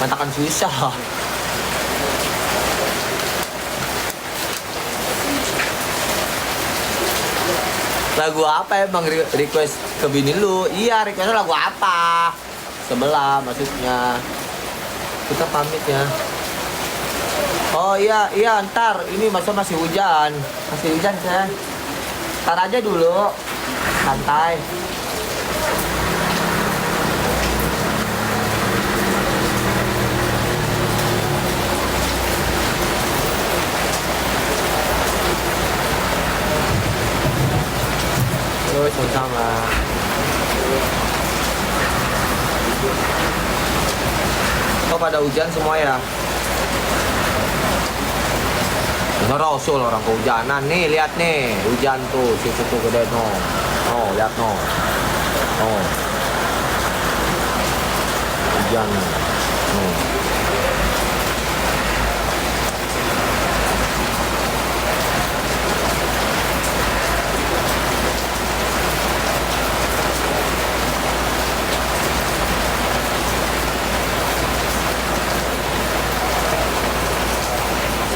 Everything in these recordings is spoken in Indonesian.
Mantakan susah. Lagu apa emang request ke bini lu? Iya, requestnya lagu apa? Sebelah maksudnya. Kita pamit ya. Oh iya, ntar. Ini masih hujan. Masih hujan, saya. Ntar aja dulu. Santai. Terus sama. Kok pada hujan semua ya? Rasul orang kehujanan nih, lihat nih, hujan tuh, situ tuh gede no. Oh, lihat no. Oh. Hujan.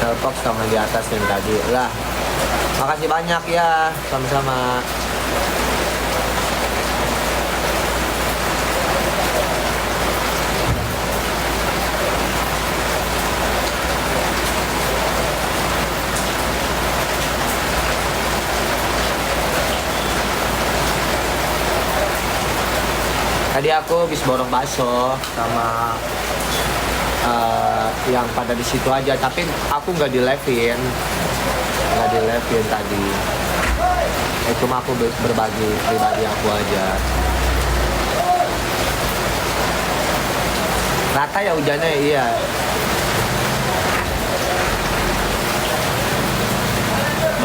Selbox sama di atas yang tadi lah. Makasih banyak ya, sama-sama. Tadi aku habis borong bakso sama yang pada di situ aja, tapi aku nggak di live-in tadi. Cuma aku berbagi pribadi aku aja. Rata ya hujannya, iya.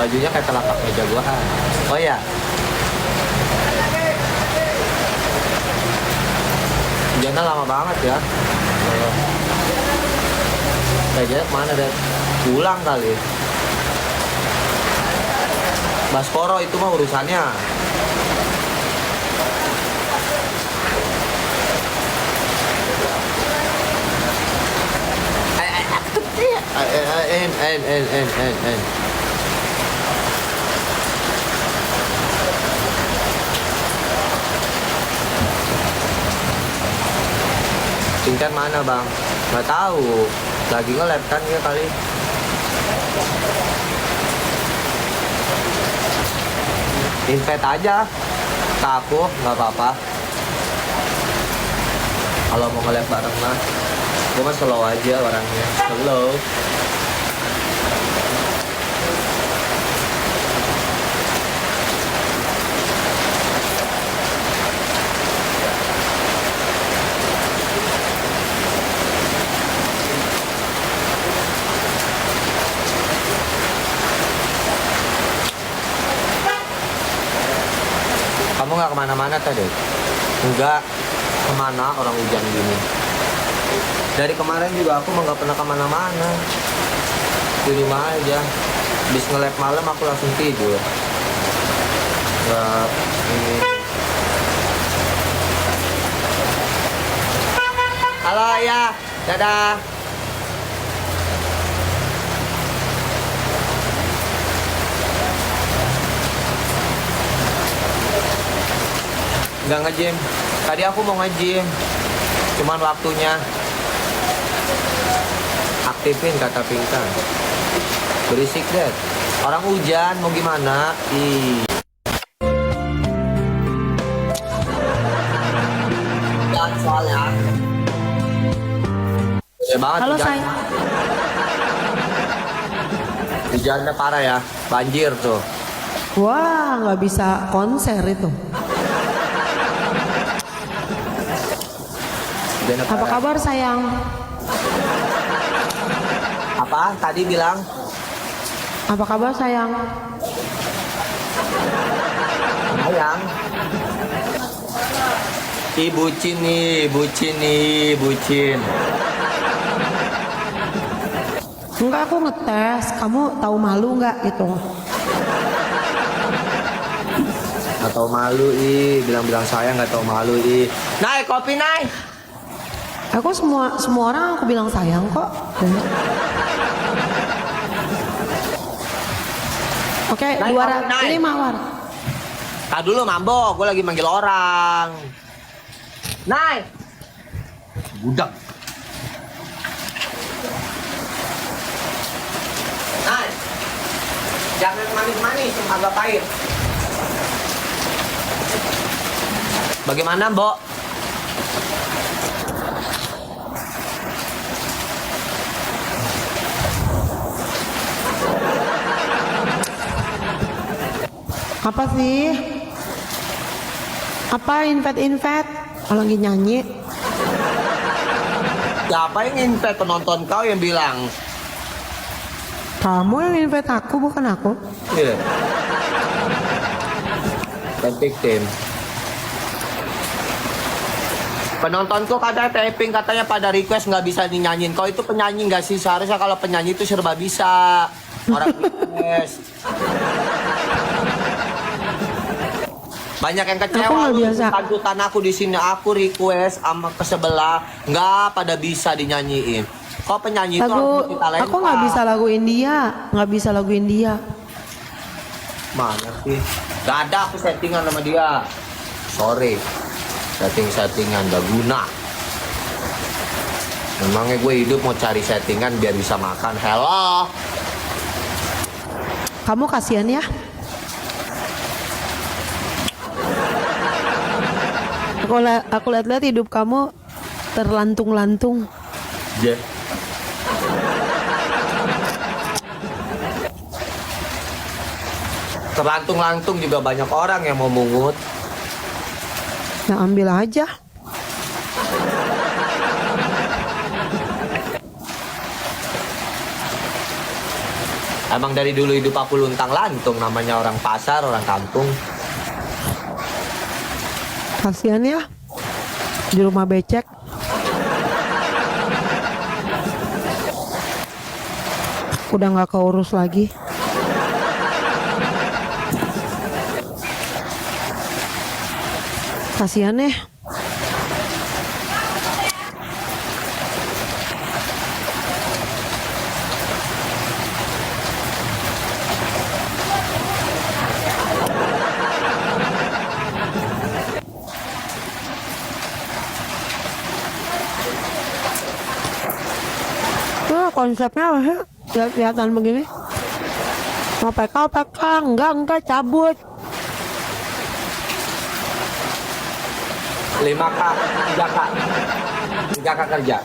Bajunya kayak telapak meja gua. Oh ya. Hujannya lama banget ya. Kayaknya kemana deh? Pulang kali. Baskoro itu mah urusannya. Tingkat mana bang? Nggak tahu. Lagi nge-lab kan ya kali. Invite aja ke aku, nggak apa-apa. Kalau mau nge-lab bareng mah, gue mah slow aja orangnya. Slow. Kamu nggak kemana-mana tadi? Enggak kemana, orang hujan gini. Dari kemarin juga aku nggak pernah kemana-mana, di rumah aja. Habis nge-lab malam aku langsung tidur. Nggak ini. Halo ya, dadah. Nggak nge-gym. Tadi aku mau nge-gym, cuman waktunya. Aktifin kata Pinkan. Berisik deh. Orang hujan mau gimana? Ih. Dan soalnya. Banget Halo hujan. sayang. Hujannya parah ya, banjir tuh. Wah, nggak bisa konser itu. Apa kabar sayang? Apa? Tadi bilang? Apa kabar sayang? Sayang. Bucin nih, bucin. Enggak, aku ngetes. Kamu tahu malu nggak gitu? Nggak tahu malu bilang-bilang sayang nggak tahu malu Naik kopi naik. Aku semua orang aku bilang sayang kok. Oke, Naik, 200. naik. Ini mawar. Tak dulu Mambo, gue lagi manggil orang. Naik. Budak. Naik. Jangan manis-manis, yang agak pahit. Bagaimana, Mbok? Apa sih? Apa invite kalau lagi nyanyi? Siapa yang invite penonton kau yang bilang? Kamu yang invite aku, bukan aku. Iya. Cantik tim. Penontonku katanya taping, katanya pada request nggak bisa dinyanyiin. Kau itu penyanyi nggak sih? Seharusnya kalau penyanyi itu serba bisa. Orang request. Banyak yang Aku kecewa nggak lu, biasa. tuntutan aku di sini, aku request sama ke sebelah nggak pada bisa dinyanyiin. Kok penyanyi itu harus kita lempar. Aku nggak bisa lagu India, nggak bisa lagu India. Mana sih? Gak ada aku settingan sama dia. Sorry. Settingan gak guna. Memangnya gue hidup mau cari settingan biar bisa makan. Hello. Kamu kasihan ya? Aku lihat-lihat hidup kamu terlantung-lantung. Yeah. Terlantung-lantung juga banyak orang yang mau mungut. Ya ambil aja. Emang dari dulu hidup aku luntang-lantung, namanya orang pasar, orang kampung. Kasihan ya di rumah becek. Udah nggak keurus lagi. Kasihan ya. Konsepnya apa sih? Kelihatan begini. Mau PK, enggak, cabut. 5K, 3K. 3K kerja.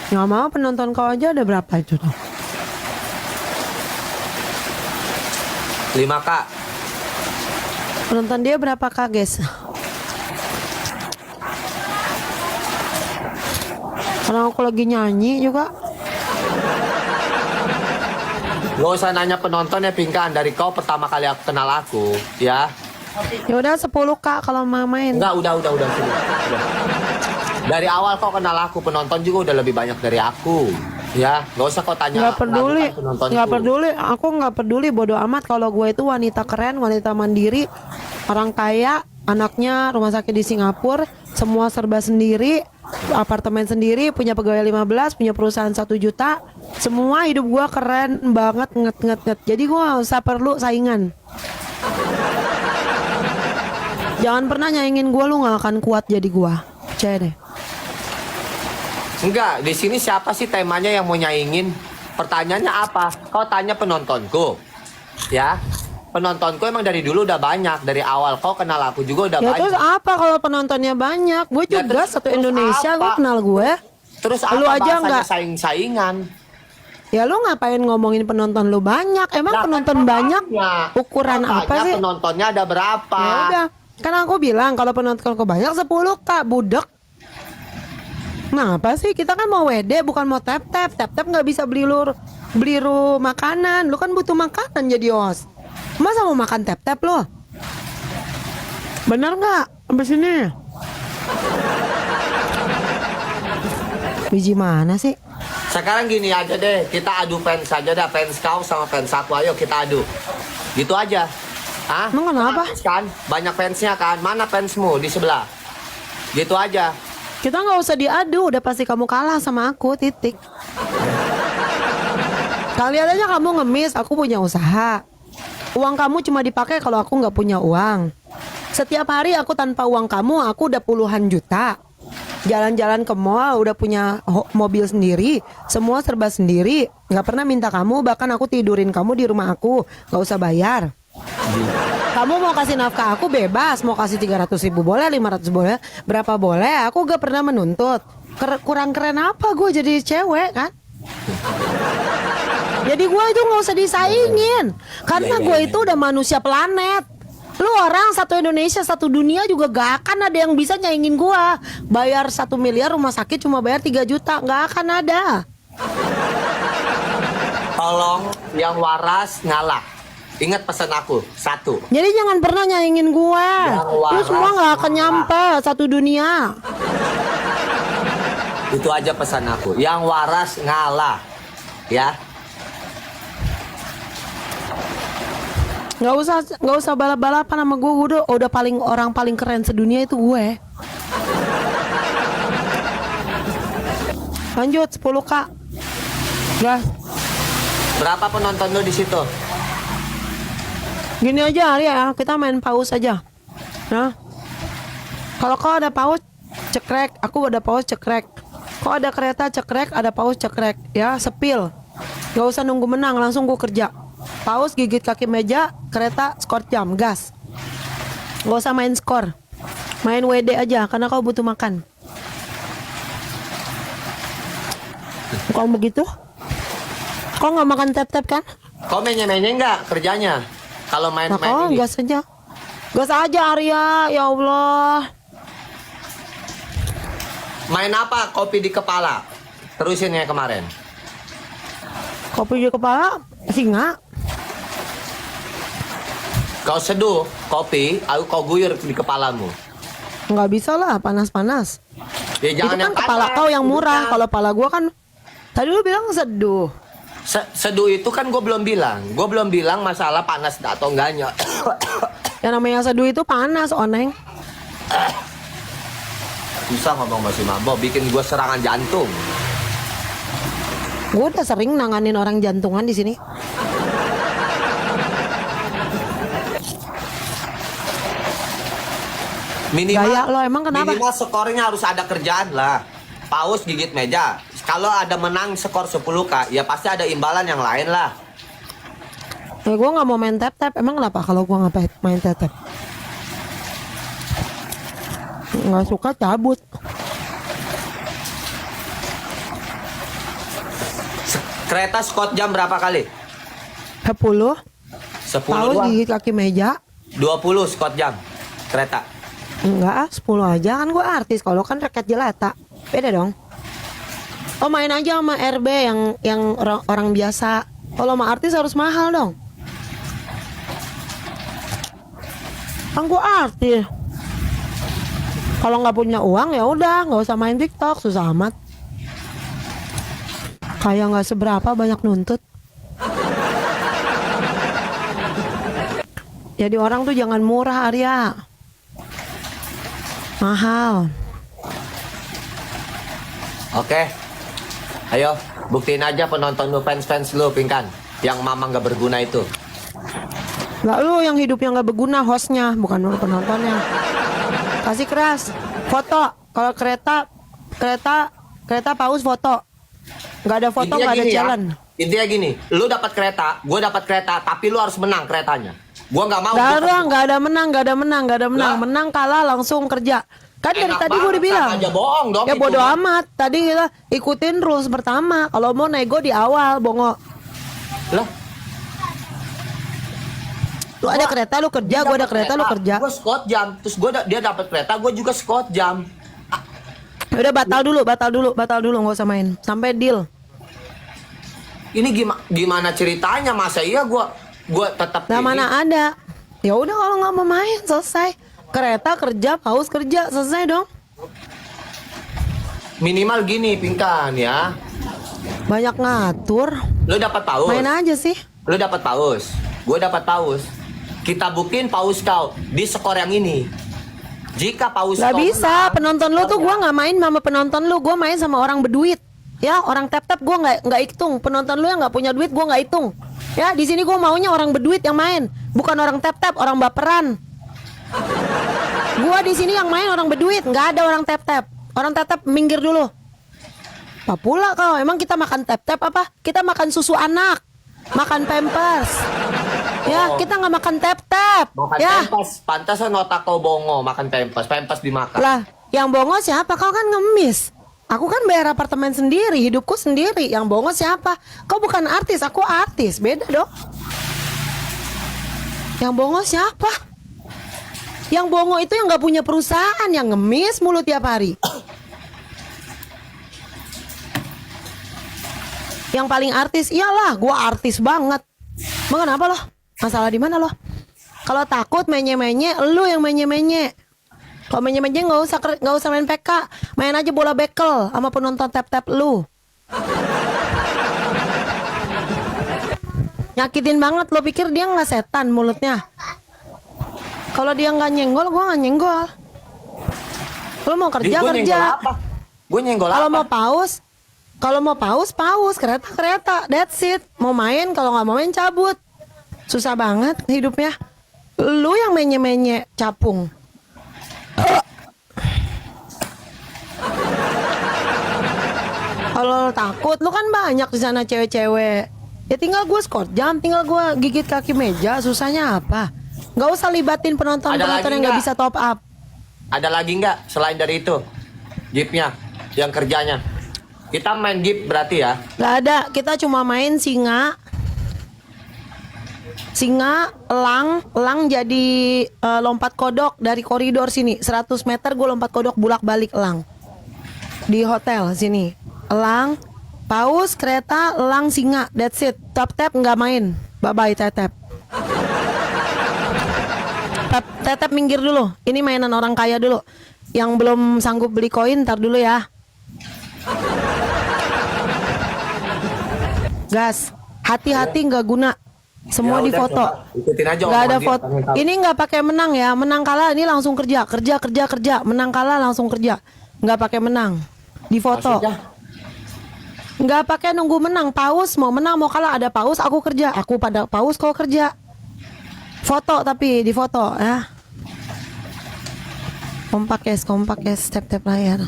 Nggak mau, penonton kau aja ada berapa itu tuh? 5K. Penonton dia berapa kak guys? Karena aku lagi nyanyi juga. Gak usah nanya penonton ya, Pingkan. Dari kau pertama kali aku kenal aku, ya. Ya udah 10K kalau mau main. Enggak, udah. Udah. Dari awal kau kenal aku, penonton juga udah lebih banyak dari aku. Ya, gak usah kau tanya. Nggak peduli, ragukan penontonku. nggak peduli. Aku nggak peduli, bodo amat. Kalau gue itu wanita keren, wanita mandiri, orang kaya, anaknya rumah sakit di Singapura, semua serba sendiri, apartemen sendiri, punya pegawai 15, punya perusahaan 1 juta. Semua hidup gue keren banget, nget. Jadi gue nggak usah perlu saingan. Jangan pernah nyaingin gue, lu nggak akan kuat jadi gue. Percaya deh. Enggak, di sini siapa sih temanya yang mau nyaingin? Pertanyaannya apa? Kau tanya penontonku. Ya. Penontonku emang dari dulu udah banyak. Dari awal kau kenal aku juga udah Ya banyak. terus apa kalau penontonnya banyak? Gue Ya, juga terus- satu terus Indonesia, apa? gue kenal gue. Terus apa Lu aja bahasanya nggak? saing-saingan? Ya lu ngapain ngomongin penonton lu banyak? Emang Lah, penonton kan banyak makanya. ukuran Makanya apa sih? penontonnya ada berapa? Ya udah, kan aku bilang kalau penontonku banyak 10K, budek. Nah apa sih, kita kan mau WD bukan mau tap-tap. Tap-tap nggak bisa beli makanan. Lu kan butuh makanan jadi host. Masa mau makan tap-tap lo? Bener nggak? Sampai sini. Biji mana sih? Sekarang gini aja deh, kita adu fans aja dah, fans kau sama fans aku, ayo kita adu. Gitu aja. Hah? Emang kenapa? Fans kan? Banyak fansnya kan? Mana fansmu di sebelah? Gitu aja. Kita nggak usah diadu, udah pasti kamu kalah sama aku, titik. Kalian aja kamu ngemis, aku punya usaha. Uang kamu cuma dipakai kalau aku nggak punya uang. Setiap hari aku tanpa uang kamu, aku udah puluhan juta. Jalan-jalan ke mall, udah punya mobil sendiri, semua serba sendiri. Nggak pernah minta kamu, bahkan aku tidurin kamu di rumah aku, nggak usah bayar. Kamu mau kasih nafkah aku bebas, mau kasih 300.000 boleh, 500 boleh, berapa boleh, aku gak pernah menuntut. Kurang keren apa gue jadi cewek kan? Jadi gue itu gak usah disaingin, karena gue itu udah manusia planet. Lu orang satu Indonesia, satu dunia juga gak akan ada yang bisa nyaingin gue. Bayar 1 miliar rumah sakit cuma bayar 3 juta, gak akan ada. Tolong yang waras ngalah. Ingat pesan aku, 1. Jadi jangan pernah nyaingin gue. Lu semua gak akan nyampe satu dunia. Itu aja pesan aku. Yang waras ngalah. Ya. Nggak usah balap-balapan sama gue. Udah orang paling keren sedunia itu gue. Lanjut 10K. Gas. Berapa penonton lu di situ? Gini aja Arya, kita main paus aja. Nah, kalau kau ada paus cekrek, aku ada paus cekrek. Kau ada kereta cekrek, ada paus cekrek. Ya, sepil. Gak usah nunggu menang, langsung gue kerja. Paus gigit kaki meja, kereta skor jam, gas. Gak usah main skor, main WD aja, karena kau butuh makan. Kau begitu? Kau nggak makan tep-tep kan? Kau mainnya nggak kerjanya? Kalau main Nah, ini. gas aja. Gas aja Arya, ya Allah. Main apa? Kopi di kepala. Terusin ya kemarin. Kopi di kepala, singa. Kau seduh kopi, aku kau guyur di kepalamu. Nggak bisa lah, panas-panas. Ya Itu jangan kan yang kepala panas, kau yang murah. bukan. Kalau kepala gua kan, tadi lu bilang seduh. Seduh itu kan gue belum bilang. Gue belum bilang masalah panas atau enggaknya. Yang namanya seduh itu panas, oneng. Susah ngomong masih mabok, bikin gue serangan jantung. Gue udah sering nanganin orang jantungan di sini. Gaya lo emang kenapa? Minimal skornya harus ada kerjaan lah. Paus gigit meja. Kalau ada menang skor 10K, ya pasti ada imbalan yang lain lah. Ya gue nggak mau main tap-tap. Emang kenapa kalau gue nggak main tap-tap? Nggak suka cabut. Kereta Scott jam berapa kali? 10. 10 Paus doang. gigit kaki meja. 20 Scott jam. Kereta. Enggak, 10 aja kan gue artis. Kalau kan rakyat jelata, beda dong. Oh main aja sama RB yang orang biasa. Kalau sama artis harus mahal dong. Kan gue artis. Kalau nggak punya uang ya udah nggak usah main TikTok, susah amat. Kayak nggak seberapa banyak nuntut. Jadi orang tuh jangan murah Arya. Mahal. Oke. Ayo, buktiin aja penonton lu, fans lu, Pingkan. Yang mama nggak berguna itu. Lah lu yang hidupnya nggak berguna, hostnya, bukan lu penontonnya. Kasih keras. Foto. Kalau kereta paus foto. Nggak ada foto, nggak ada gini ya, jalan. Intinya gini, lu dapat kereta, gue dapat kereta, tapi lu harus menang keretanya. Gue nggak mau. Nggak ada menang. Lah? Menang kalah langsung kerja. Kan dari Enak tadi gue banget, udah bilang. sama aja bohong dong Ya itu. bodo amat. Tadi kita ikutin rules pertama. Kalau mau nego di awal, bongo. Lah, Lu ada kereta lu kerja, gue ada kereta lu kerja. Gue Scott jam, terus dia dapat kereta, gue juga Scott jam. Udah batal dulu, nggak usah main. Sampai deal. Ini gimana ceritanya? Masa iya gue tetap Nah ini? mana ada. Ya udah kalau nggak mau main selesai. Kereta kerja, paus kerja, selesai dong. Minimal gini, Pingkan ya. Banyak ngatur. Lu dapat paus. Main aja sih. Lu dapat paus. Gue dapat paus. Kita buktiin paus kau di skor yang ini. Jika paus Gak kau bisa, menang, penonton lu tuh ya. gue nggak main sama penonton lu, gue main sama orang berduit. Ya, orang tap-tap gue nggak hitung. Penonton lu yang nggak punya duit gue nggak hitung. Ya, di sini gue maunya orang berduit yang main, bukan orang tap-tap, orang baperan. Gue di sini yang main orang berduit, nggak ada orang tap-tap. Orang tap-tap minggir dulu. Apa pula kau? Emang kita makan tap-tap apa? Kita makan susu anak, makan pampers. Ya, kita nggak makan tap-tap. Makan Ya, pempes. Pantasan otak kau bongo makan pempes. Pempes dimakan. lah, yang bongo siapa? Kau kan ngemis. Aku kan bayar apartemen sendiri, hidupku sendiri. Yang bongo siapa? Kau bukan artis, aku artis. Beda dong. Yang bongo siapa? Yang bongo itu yang nggak punya perusahaan, yang ngemis mulu tiap hari. Yang paling artis, iyalah, gua artis banget. Emang kenapa loh? Masalah di mana loh? Kalau takut menye-menye, lu yang menye-menye. Kalau menye-menye nggak usah main PK, main aja bola bekel sama penonton tap-tap lu. Nyakitin banget, lo pikir dia nggak setan mulutnya? Kalau dia nggak nyenggol, gua nggak nyenggol. Lo mau kerja Gue kerja. nyenggol apa? Gue nyenggol Kalau apa? mau paus, kereta, that's it. Mau main, kalau nggak mau main cabut. Susah banget hidupnya. Lu yang menye-menye capung. Kalau takut, lu kan banyak di sana cewek-cewek. Ya tinggal gue skor jam, tinggal gue gigit kaki meja. Susahnya apa? Nggak usah libatin penonton-penonton yang nggak bisa top up. Ada lagi nggak selain dari itu? Jeepnya, yang kerjanya. Kita main jeep berarti ya? Nggak ada, kita cuma main singa, elang jadi lompat kodok dari koridor sini 100 meter gue lompat kodok bulak balik elang di hotel sini. Elang, paus, kereta, elang, singa, that's it. Tap nggak main, bye bye tetep. Tetep minggir dulu, ini mainan orang kaya dulu. Yang belum sanggup beli koin ntar dulu ya. Gas, hati-hati nggak guna. Semua Ya udah, difoto. coba ikutin aja Nggak ada omongan dia, foto. pengen tahu. Ini nggak pakai menang ya. Menang kalah ini langsung kerja. Menang kalah langsung kerja. Nggak pakai menang. Difoto. Maksudnya? Nggak pakai nunggu menang. Paus mau menang mau kalah ada paus aku kerja. Aku pada paus kau kerja. Foto tapi difoto ya. Kompak es, tap layar.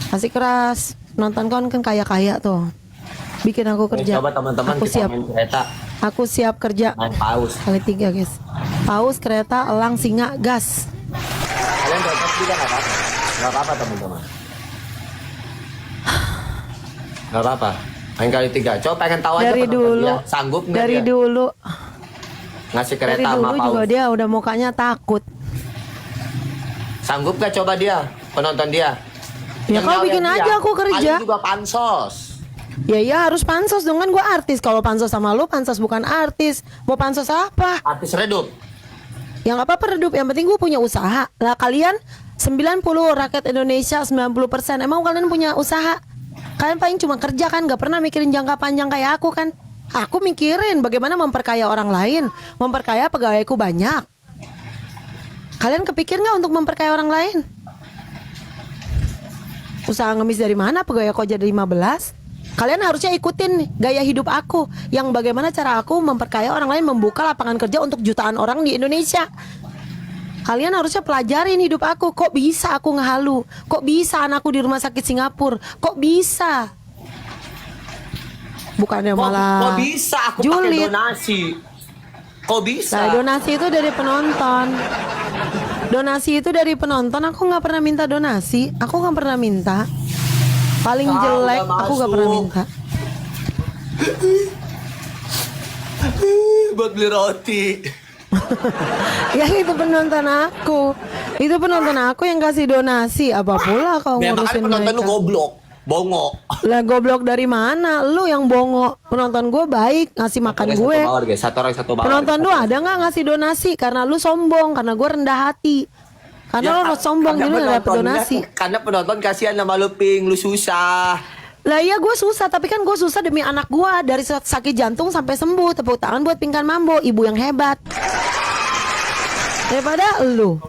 Kasih keras. Nonton kan kaya-kaya tuh. Bikin aku kerja. Coba teman-teman Aku kita siap. main kereta, Aku siap kerja. main paus. Kali 3 guys. Paus, kereta, elang, singa, gas. Kalian dapat juga nggak apa-apa? Nggak apa-apa teman-teman. Nggak apa-apa. Main kali 3. Coba pengen tahu aja Dari penonton dulu. dia. Sanggup nggak Dari dia dulu. ngasih Dari kereta sama dulu paus? juga dia udah mukanya takut. Sanggup gak coba dia, penonton dia? Ya Yang kau nyawain bikin dia, aja aku kerja. paling juga pansos. Ya harus pansos dong kan gue artis. Kalau pansos sama lu pansos bukan artis. Mau pansos apa? Artis redup. Ya nggak apa-apa redup. Yang penting gue punya usaha. Lah kalian 90 rakyat Indonesia 90%. Emang kalian punya usaha? Kalian paling cuma kerja kan, nggak pernah mikirin jangka panjang kayak aku kan. Aku mikirin bagaimana memperkaya orang lain, memperkaya pegawaiku banyak. Kalian kepikir nggak untuk memperkaya orang lain? Usaha ngemis dari mana? Pegawai kok jadi 15? Kalian harusnya ikutin gaya hidup aku, yang bagaimana cara aku memperkaya orang lain, membuka lapangan kerja untuk jutaan orang di Indonesia. Kalian harusnya pelajarin hidup aku. Kok bisa aku ngehalu? Kok bisa anakku di rumah sakit Singapura? Kok bisa? Bukannya malah Kok bisa aku pakai julid. donasi? Kok bisa? Nah, donasi itu dari penonton. Donasi itu dari penonton. Aku nggak pernah minta donasi. Aku nggak pernah minta. Paling Ah, jelek udah aku nggak pernah masuk. minta. Buat beli roti. Ya itu penonton aku. Itu penonton aku yang kasih donasi. Apa pula kau Memang kan ngurusin penonton lu mereka? goblok, bongo. Lah goblok dari mana? Lu yang bongo. Penonton gue baik ngasih makan Oke, gue. Satu bawah, guys. Satu orang satu bawah. Penonton lu ada nggak ngasih donasi? Karena lu sombong. Karena gue rendah hati. Karena lu sombong jadi nggak dapet donasi. Karena penonton kasihan sama lu, Ping, lu susah. Lah iya gue susah, tapi kan gue susah demi anak gue. Dari sakit jantung sampai sembuh. Tepuk tangan buat Pingkan Mambo, ibu yang hebat. Daripada lu.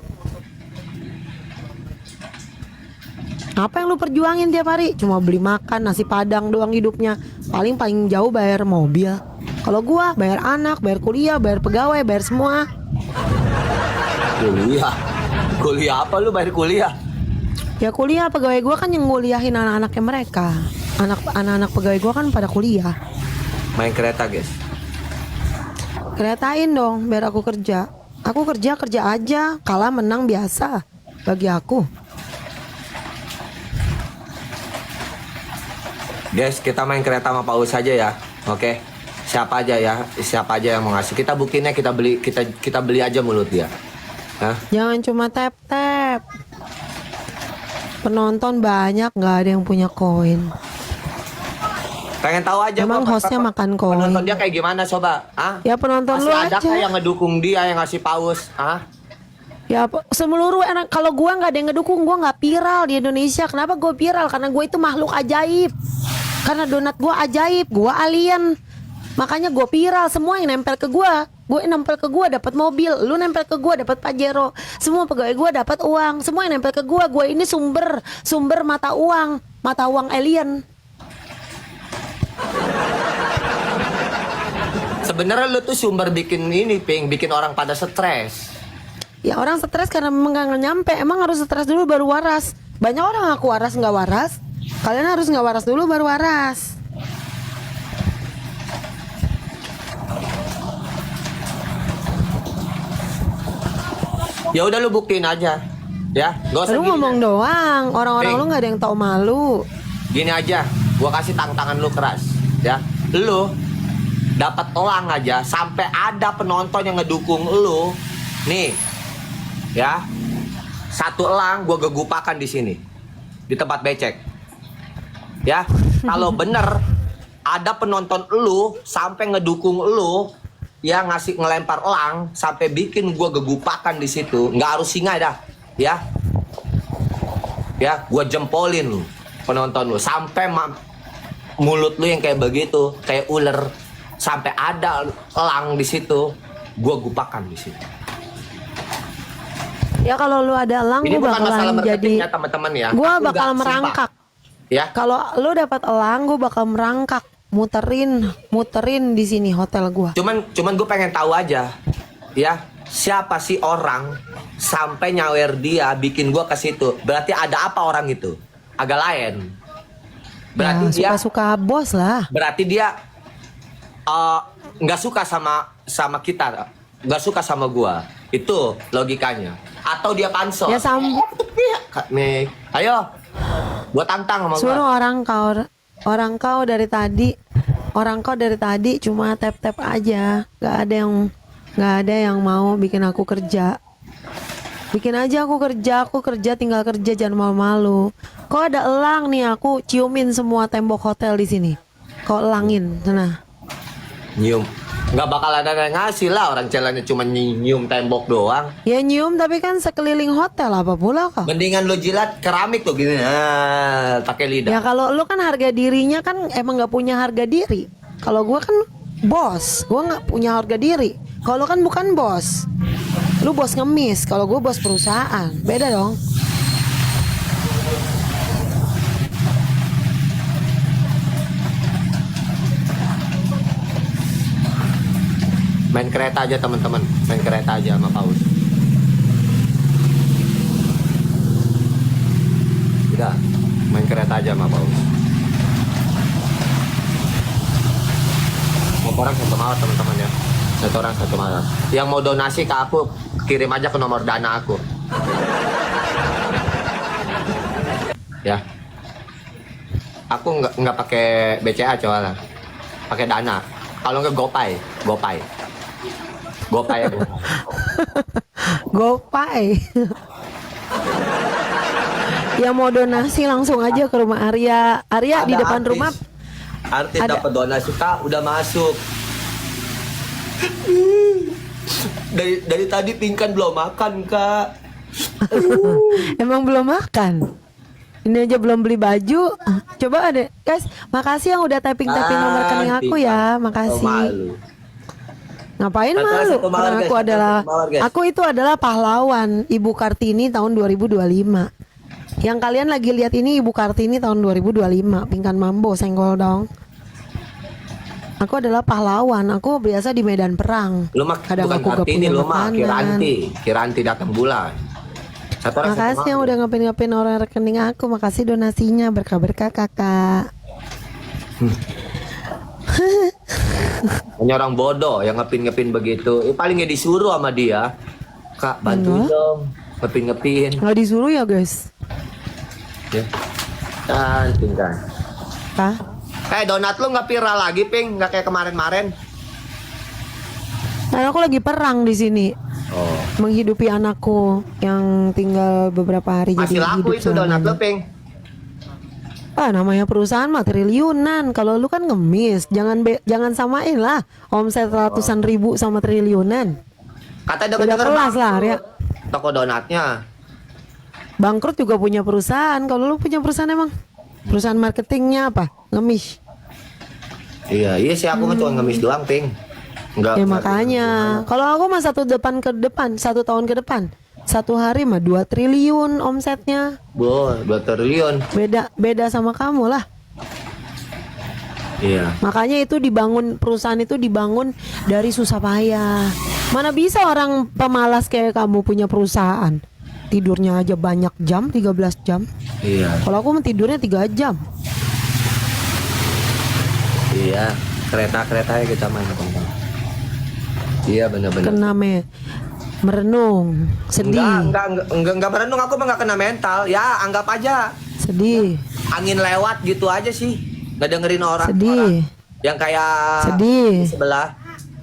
Apa yang lu perjuangin tiap hari? Cuma beli makan, nasi padang doang hidupnya. Paling jauh bayar mobil. Kalau gua bayar anak, bayar kuliah, bayar pegawai, bayar semua. Kuliah. Kuliah apa lu bayar kuliah? Ya kuliah, pegawai gua kan yang nguliahin anak-anaknya mereka. Anak-anak pegawai gua kan pada kuliah. Main kereta, guys. Keretain dong biar aku kerja. Aku kerja aja, kalah menang biasa bagi aku. Guys, kita main kereta sama Paus saja ya. Oke. Siapa aja ya? Siapa aja yang mau ngasih? Kita buktinya kita beli aja mulut dia. Hah? Jangan cuma tap-tap. Penonton banyak, nggak ada yang punya koin. Pengen tahu aja Emang gua, hostnya makan koin. penonton dia kayak gimana coba? Hah? Ya penonton Masih lu ada aja. kah yang ngedukung dia yang ngasih Paus? Hah? Ya semeluruh enak. Kalau gua nggak ada yang ngedukung, gua nggak viral di Indonesia. Kenapa gua viral? Karena gua itu makhluk ajaib. Karena donat gua ajaib, gua alien. Makanya gua viral. Semua yang nempel ke gua, nempel ke gua dapat mobil. Lu nempel ke gua dapat Pajero. Semua pegawai gua dapat uang. Semua yang nempel ke gua ini sumber mata uang alien. Sebenarnya lu tuh sumber bikin ini, Ping, bikin orang pada stres. Ya orang stres karena memang nggak nyampe. Emang harus stres dulu baru waras. Banyak orang ngaku waras nggak waras. Kalian harus nggak waras dulu baru waras. Ya udah lu buktiin aja. Ya, gak usah Lu gini. ngomong doang. Orang-orang Ping. lu nggak ada yang tahu malu. Gini aja, gua kasih tangan lu keras, ya. Lu dapat elang aja sampai ada penonton yang ngedukung lu. Nih. Ya. Satu elang gua gegupakan di sini. Di tempat becek. Ya. Kalau bener ada penonton lu sampai ngedukung lu, ya ngasih ngelempar elang sampai bikin gua gegupakan di situ, nggak harus singa dah, ya. Ya, gua jempolin lu penonton lu sampai mulut lu yang kayak begitu, kayak ular, sampai ada elang di situ, gua gupakan di situ. Ya kalau lu ada elang, Ini gua bukan masalah bakalan jadi. marketing ya teman-teman ya. Gua Aku bakal nggak, merangkak. sumpah. Ya, Kalau lu dapat elang, gua bakal merangkak, muterin di sini hotel gua. cuman gue pengen tahu aja, ya siapa sih orang sampai nyawer dia bikin gua ke situ. Berarti ada apa orang itu? Agak lain. Berarti Ya, dia suka-suka bos lah. berarti dia nggak suka sama kita, nggak suka sama gua. Itu logikanya. Atau dia pansos. Ya sambut. Kak Mek, ayo, gua tantang sama Suruh gua. orang kau dari tadi cuma tap aja. Gak ada yang mau bikin aku kerja. Bikin aja aku kerja tinggal kerja, jangan malu-malu. Kok ada elang nih, aku ciumin semua tembok hotel di sini. Kok elangin, sana. Nyium. Nggak bakal ada yang ngasih lah, orang jalannya cuma nyium tembok doang. Ya nyium tapi kan sekeliling hotel apa pula kok. Mendingan lo jilat keramik tuh gini, pakai lidah. Ya kalau lu kan harga dirinya kan emang nggak punya harga diri. Kalau gua kan bos, gua nggak punya harga diri. Kalau lu kan bukan bos, lu bos ngemis. Kalau gua bos perusahaan, beda dong. Main kereta aja teman-teman, main kereta aja sama Paus. Udah, main kereta aja sama Paus. Mau orang satu malam teman-teman ya, satu orang satu malam. Yang mau donasi ke aku, kirim aja ke nomor dana aku. Ya, aku nggak pakai BCA coba, pakai dana. Kalau nggak GoPay, GoPay. GoPay ya, Bu. Gopay. Yang mau donasi langsung aja ke rumah Arya. Arya di Ada depan artis. rumah. Artis Ada. dapat donasi Kak, udah masuk. Dari tadi Pingkan belum makan Kak. Emang belum makan. Ini aja belum beli baju. Coba ada, guys. Makasih yang udah tapping nomor rekening aku ya. Makasih. Ngapain Satu malu? satu mawar, Karena guys. aku Satu adalah mawar, guys. aku itu adalah pahlawan Ibu Kartini tahun 2025. Yang kalian lagi lihat ini Ibu Kartini tahun 2025, Pingkan Mambo, senggol dong. Aku adalah pahlawan, aku biasa di medan perang. Lu mah Kadang bukan aku gak Kartini, punya lu mah makanan. Kiranti datang bulan. Satu orang Makasih satu yang mambo. udah ngepin orang rekening aku. Makasih donasinya, berkah-berkah kakak. Hanya orang bodoh yang ngepin begitu. Palingnya disuruh sama dia. Kak, bantuin Enggak. dong. Ngepin. Nggak disuruh ya guys? Ya. Cantik kan. Hah? Donat lu nggak viral lagi, Ping? Nggak kayak kemarin-kemarin. Nah, aku lagi perang di sini. Oh. Menghidupi anakku yang tinggal beberapa hari Masih jadi laku hidup itu donat lu, selamanya. Ping. Namanya perusahaan mah triliunan. Kalau lu kan ngemis, jangan samain lah omset ratusan ribu sama triliunan. Kata Beda denger kelas lah, Arya. toko donatnya. Bangkrut juga punya perusahaan. Kalau lu punya perusahaan emang? Perusahaan marketingnya apa? Ngemis. Iya sih aku mah cuma ngemis doang, Ping. Enggak. Ya makanya. Kalau aku mah satu tahun ke depan. Satu hari mah 2 triliun omsetnya. 2 triliun. Beda sama kamu lah. Iya. Makanya itu perusahaan itu dibangun dari susah payah. Mana bisa orang pemalas kayak kamu punya perusahaan? Tidurnya aja banyak jam, 13 jam. Iya. Kalau aku mah tidurnya 3 jam. Iya. Kereta-keretanya kita main teman. Iya benar-benar. Kena merenung, sedih, Enggak merenung, aku mah nggak kena mental. Ya, anggap aja sedih, angin lewat gitu aja sih. Nggak dengerin orang. sedih, Yang kayak sedih. di sebelah,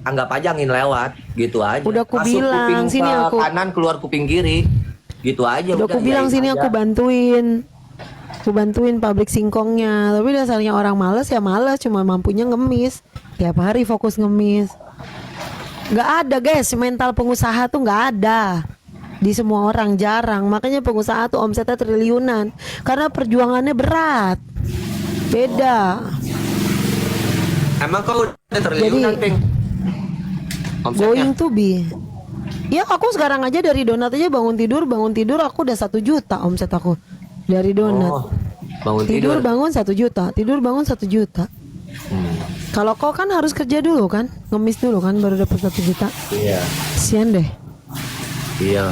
anggap aja angin lewat gitu aja. Udah aku Masuk bilang, kuping sini ke aku. kanan, keluar kuping kiri. Gitu aja. Udah aku bilang iyain sini aja. aku bantuin pabrik singkongnya. Tapi dasarnya orang males ya males, cuma mampunya ngemis. Tiap hari fokus ngemis. Nggak ada guys, mental pengusaha tuh nggak ada di semua orang, jarang. Makanya pengusaha tuh omsetnya triliunan karena perjuangannya berat. Beda. Emang kau udah triliunan, Jadi, Ping? Omsetnya? Going to be. Ya aku sekarang aja dari donat aja bangun tidur aku udah 1 juta omset aku dari donat. Oh, bangun tidur tidur. bangun 1 juta, tidur bangun 1 juta. Kalau kau kan harus kerja dulu kan, ngemis dulu kan baru dapat 1 juta. Iya. Kasian deh. Iya.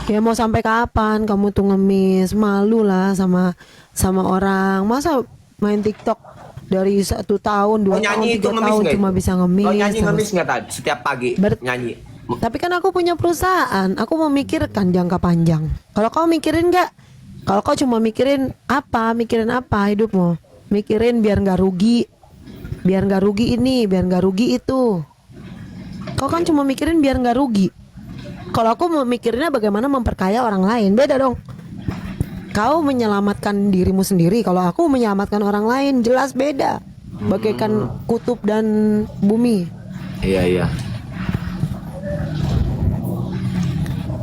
Ya mau sampai kapan kamu tuh ngemis? Malu lah sama orang. Masa main TikTok dari 1 tahun, 2 Kau tahun, nyanyi 3 itu ngemis tahun nggak cuma itu? bisa ngemis. Kau nyanyi terus. ngemis nggak tadi? Setiap pagi nyanyi. Tapi kan aku punya perusahaan, aku memikirkan jangka panjang. Kalau kau mikirin nggak? Kalau kau cuma mikirin apa hidupmu? Mikirin biar nggak rugi ini, biar nggak rugi itu. Kau kan cuma mikirin biar nggak rugi. Kalau aku memikirnya bagaimana memperkaya orang lain, beda dong. Kau menyelamatkan dirimu sendiri, kalau aku menyelamatkan orang lain, jelas beda. Bagaikan kutub dan bumi. Iya.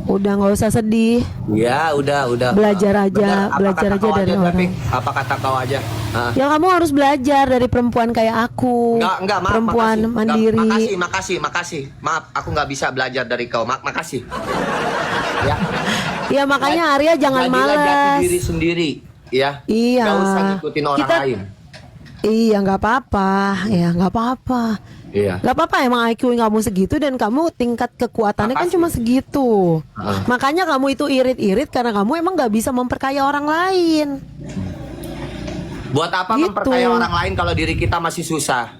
Udah nggak usah sedih. Iya, udah. Belajar aja, Benar, apa belajar kata aja kau dari orang. Ping? Apa kata kau aja? Ah. Ya kamu harus belajar dari perempuan kayak aku. Enggak, maaf, perempuan makasih. mandiri. Makasih. Maaf, aku nggak bisa belajar dari kau. Makasih. Ya. Ya makanya Arya jangan Jadilah jati malas. diri sendiri, ya. Iya. Nggak usah ngikutin orang lain. Iya nggak apa-apa, ya nggak apa-apa. Iya. Gak apa-apa emang IQ kamu segitu dan kamu tingkat kekuatannya kan Makasih. cuma segitu. Ah. Makanya kamu itu irit-irit karena kamu emang gak bisa memperkaya orang lain. Buat apa Gitu. memperkaya orang lain kalau diri kita masih susah?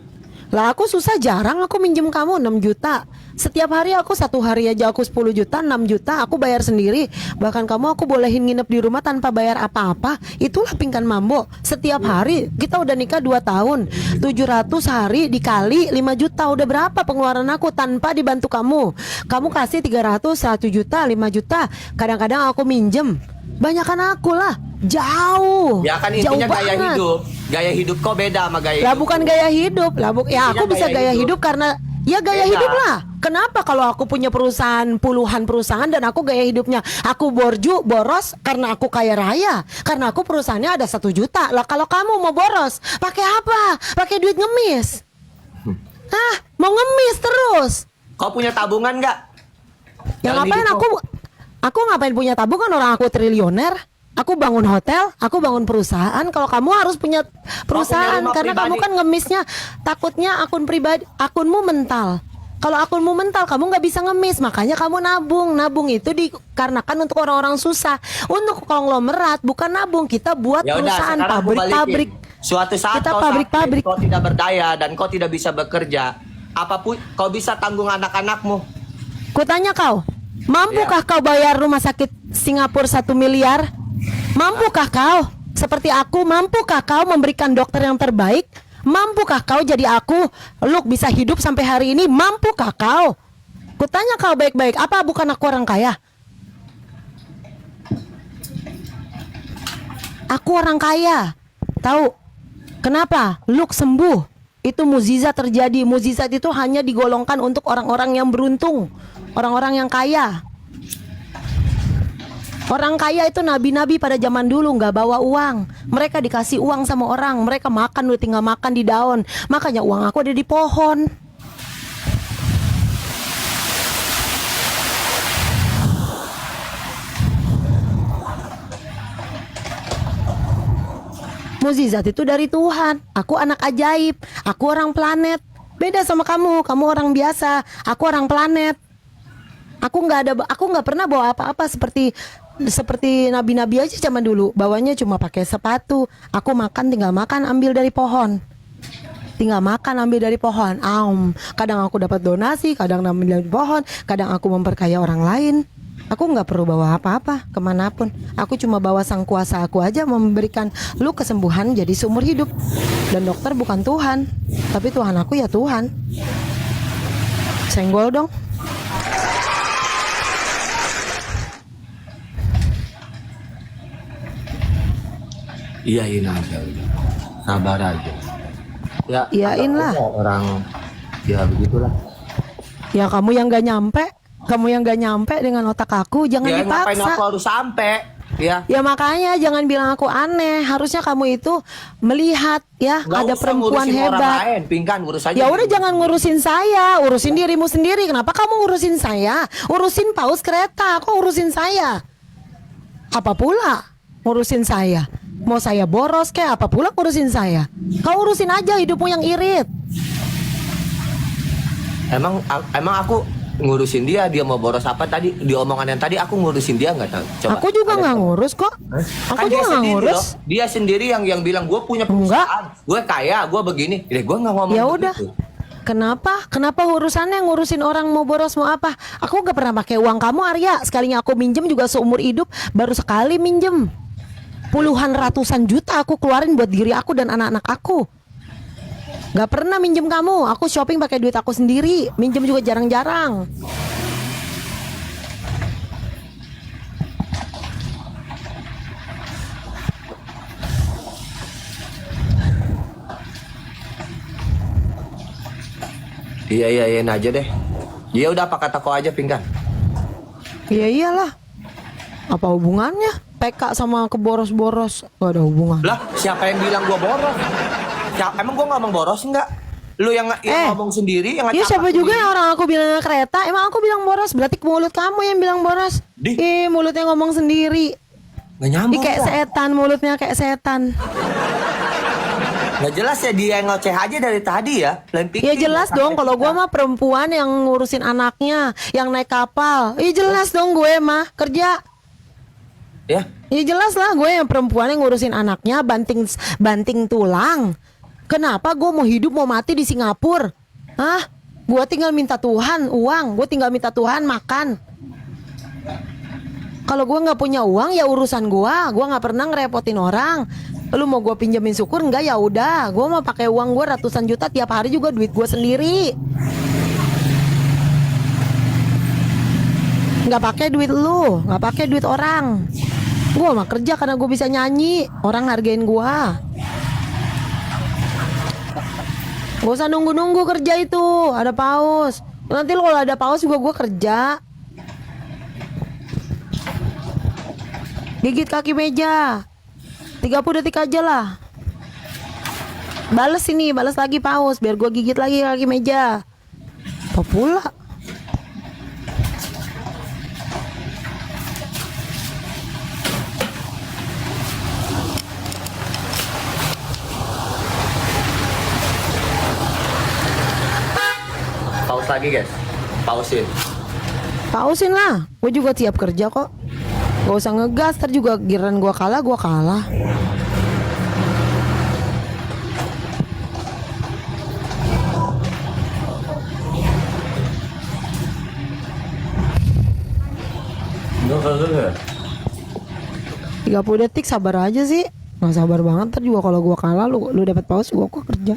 Lah aku susah, jarang aku minjem kamu 6 juta. Setiap hari aku 1 hari aja aku 10 juta, 6 juta aku bayar sendiri. Bahkan kamu aku bolehin nginep di rumah tanpa bayar apa-apa. Itulah Pingkan Mambo. Setiap hari kita udah nikah 2 tahun. 700 hari dikali 5 juta, udah berapa pengeluaran aku tanpa dibantu kamu. Kamu kasih 300, 1 juta, 5 juta. Kadang-kadang aku minjem. Banyakan aku lah. Jauh. Ya kan Jauh intinya gaya banget. hidup. Gaya hidup kau beda sama gaya Lah hidup. bukan gaya hidup. Lah ya aku Intinya bisa gaya gaya hidup. hidup karena ya gaya Beda. hidup lah. Kenapa kalau aku punya perusahaan puluhan perusahaan dan aku gaya hidupnya aku boros karena aku kaya raya, karena aku perusahaannya ada 1 juta. Lah kalau kamu mau boros, pakai apa? Pakai duit ngemis. Mau ngemis terus. Kau punya tabungan nggak? Yang Dalam ngapain hidup aku Aku ngapain punya tabungan, orang aku triliuner. Aku bangun hotel, aku bangun perusahaan. Kalau kamu harus punya perusahaan rumah karena kamu pribadi. kan ngemisnya takutnya akun pribadi, akunmu mental. Kalau akunmu mental, kamu nggak bisa ngemis, makanya kamu nabung. Nabung itu dikarenakan untuk orang-orang susah, untuk konglomerat, bukan nabung. Kita buat Ya udah, perusahaan, sekarang aku pabrik-pabrik. balikin. Suatu saat Kita kau pabrik-pabrik. sakit, kau tidak berdaya dan kau tidak bisa bekerja, apapun kau bisa tanggung anak-anakmu. Kutanya kau, mampukah kau bayar rumah sakit Singapura 1 miliar? Mampukah kau? Seperti aku, mampukah kau memberikan dokter yang terbaik? Mampukah kau jadi aku? Lu bisa hidup sampai hari ini? Mampukah kau? Kutanya kau baik-baik, apa bukan aku orang kaya? Aku orang kaya. Tahu? Kenapa? Luke sembuh. Itu mukjizat terjadi. Mukjizat itu hanya digolongkan untuk orang-orang yang beruntung, orang-orang yang kaya. Orang kaya itu nabi-nabi pada zaman dulu nggak bawa uang. Mereka dikasih uang sama orang. Mereka makan, udah tinggal makan di daun. Makanya uang aku ada di pohon. Mukjizat itu dari Tuhan. Aku anak ajaib. Aku orang planet. Beda sama kamu. Kamu orang biasa. Aku orang planet. Aku nggak pernah bawa apa-apa seperti nabi-nabi aja zaman dulu. Bawanya cuma pakai sepatu. Aku makan, tinggal makan, ambil dari pohon. Tinggal makan, ambil dari pohon. Kadang aku dapat donasi, kadang ambil dari pohon, kadang aku memperkaya orang lain. Aku nggak perlu bawa apa-apa kemanapun. Aku cuma bawa sang kuasa aku aja memberikan lu kesembuhan jadi seumur hidup. Dan dokter bukan Tuhan, tapi Tuhan aku ya Tuhan. Senggol dong. Iyain aja udah. Sabar aja. Ya, Iyain lah. Orang ya begitulah. Ya kamu yang gak nyampe. Kamu yang gak nyampe dengan otak aku. Jangan Ya ngapain dipaksa. aku harus sampai? Ya. Ya makanya jangan bilang aku aneh. Harusnya kamu itu melihat ya Nggak ada usah perempuan ngurusin orang hebat. lain, Pingkan urus aja. Ya udah jangan ngurusin saya, urusin dirimu sendiri. Kenapa kamu ngurusin saya? Urusin paus kereta, kok urusin saya? Apa pula ngurusin saya? Mau saya boros kayak apa pula ngurusin saya? Kau urusin aja hidupmu yang irit. Emang aku ngurusin dia mau boros apa tadi di omongan yang tadi aku ngurusin dia nggak tahu. Coba. Aku juga nggak ngurus kok. Aku Kan dia juga nggak sendiri ngurus. loh. Dia sendiri yang bilang gue punya perusahaan, gue kaya, gue begini. Ya gue nggak ngomong Ya udah. begitu. Kenapa urusannya ngurusin orang mau boros mau apa? Aku gak pernah pakai uang kamu Arya. Sekalinya aku minjem juga seumur hidup baru sekali minjem. Puluhan ratusan juta aku keluarin buat diri aku dan anak-anak aku. Gak pernah minjem kamu. Aku shopping pakai duit aku sendiri. Minjem juga jarang-jarang. Iya aja deh. Ya udah apa kata kau aja Pingkan. Iya iyalah. Apa hubungannya? PK sama keboros-boros gak ada hubungan. Lah siapa yang bilang gue boros? Emang gue ngomong boros enggak? Lu yang ngomong sendiri yang Iya ngacak siapa sendiri. juga yang orang aku bilang kereta. Emang aku bilang boros. Berarti mulut kamu yang bilang boros. Mulutnya ngomong sendiri. Nggak nyambung Kayak lah. setan, mulutnya kayak setan. Nggak jelas ya dia yang ngoceh aja dari tadi ya. Ya jelas dong kalau gue mah perempuan yang ngurusin anaknya, yang naik kapal. Iya jelas dong gue mah kerja. Ya. Ya jelas lah gue yang perempuan yang ngurusin anaknya, banting tulang. Kenapa gue mau hidup mau mati di Singapura? Hah? Gue tinggal minta Tuhan uang, gue tinggal minta Tuhan makan. Kalau gue nggak punya uang ya urusan gue nggak pernah ngerepotin orang. Lu mau gue pinjemin syukur enggak ya udah, gue mau pakai uang gue ratusan juta tiap hari juga duit gue sendiri. Nggak pakai duit lu, nggak pakai duit orang. Gue mah kerja karena gue bisa nyanyi, orang hargain gue. Gak usah nunggu-nunggu kerja itu, ada paus. Nanti lo kalau ada paus juga gue kerja. Gigit kaki meja 30 detik aja lah. Bales ini, bales lagi paus biar gue gigit lagi kaki meja. Apa pula? lagi guys. Pausin. Pausin lah, gue juga siap kerja kok. Gak usah ngegas, ntar juga giliran gue kalah, gue kalah. Enggak kalah. 30 detik sabar aja sih. Nggak sabar banget, ntar juga kalau gue kalah lu dapat pause, gue kerja.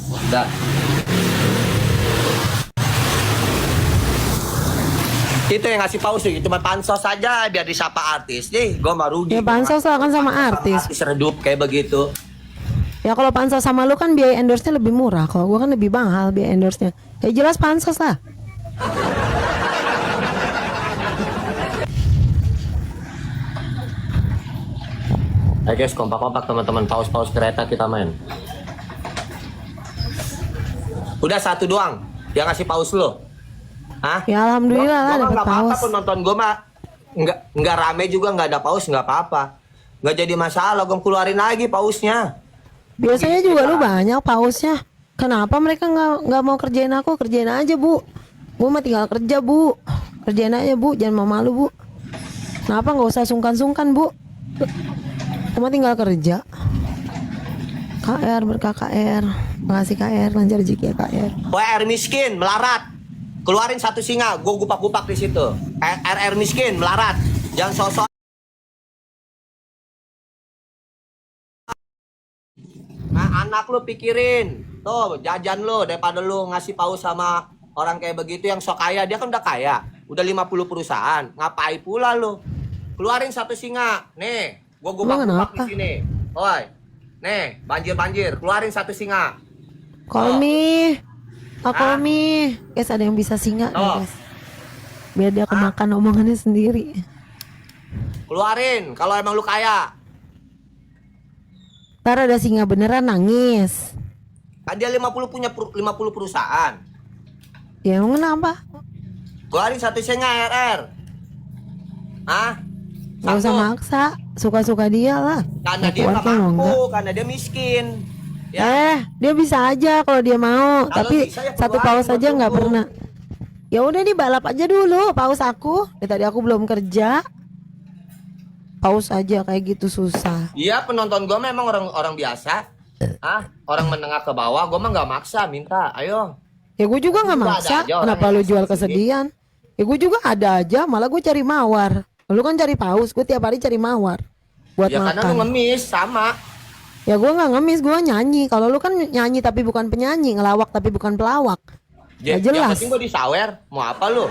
Udah. Itu yang ngasih pause cuma pansos aja biar disapa artis. Nih, gue mah Rudi. Ya pansos lah kan sama artis. Artis redup kayak begitu. Ya kalau pansos sama lu kan biaya endorse-nya lebih murah. Kalau gue kan lebih mahal biaya endorse-nya. Ya jelas pansos lah. Ayo guys, kompak-kompak teman-teman, paus-paus kereta kita main. Udah satu doang yang ngasih paus lo. Hah? Ya alhamdulillah lah dapat nggak apa-apa paus. penonton gue mah nggak rame juga, nggak ada paus nggak apa-apa, nggak jadi masalah. Gue keluarin lagi pausnya. Biasanya juga lu banyak pausnya. Kenapa mereka nggak mau kerjain aku? Kerjain aja bu. Gue mah tinggal kerja bu. Kerjain aja bu, jangan mau malu bu. Kenapa nggak usah sungkan-sungkan bu? Cuma tinggal kerja. KR ber-KKR. Makasih KR, lancar rezeki ya KR. WR miskin melarat, keluarin satu singa, gue gupak-gupak di situ. RR miskin melarat, jangan sosok. Nah, anak lu pikirin, tuh jajan lu daripada lu ngasih paus sama orang kayak begitu yang sok kaya. Dia kan udah kaya, udah 50 perusahaan. Ngapain pula lu? Keluarin satu singa, nih, gue gupak-gupak di sini. Oi, nih banjir, keluarin satu singa. Call me. Call me. Guys, ada yang bisa singa nih, guys. Biar dia kemakan omongannya sendiri. Keluarin kalau emang lu kaya. Ntar ada singa beneran nangis. Kan dia 50 perusahaan. Ya emang kenapa? Keluarin satu singa RR. Hah? Gak usah maksa. Suka-suka dia lah. Karena dia nggak mampu, karena dia miskin. Ya. Dia bisa aja kalau dia mau. Kalau tapi bisa ya satu keluarin, paus aja nggak tunggu. pernah. Ya udah nih balap aja dulu paus aku. Tadi aku belum kerja. Paus aja kayak gitu susah. Iya, penonton gue memang orang biasa. Orang menengah ke bawah. Gue mah nggak maksa, minta. Ayo. Ya gue juga nggak Juga maksa. ada aja orang Kenapa yang lu maksa jual di sini. kesedihan? Ya gue juga ada aja. Malah gue cari mawar. Lu kan cari paus. Gue tiap hari cari mawar buat Ya karena lu makan. ngemis sama. Ya gue nggak ngemis, gue nyanyi. Kalau lu kan nyanyi tapi bukan penyanyi, ngelawak tapi bukan pelawak. Ya Yang jelas. penting gue disawer. Mau apa lu?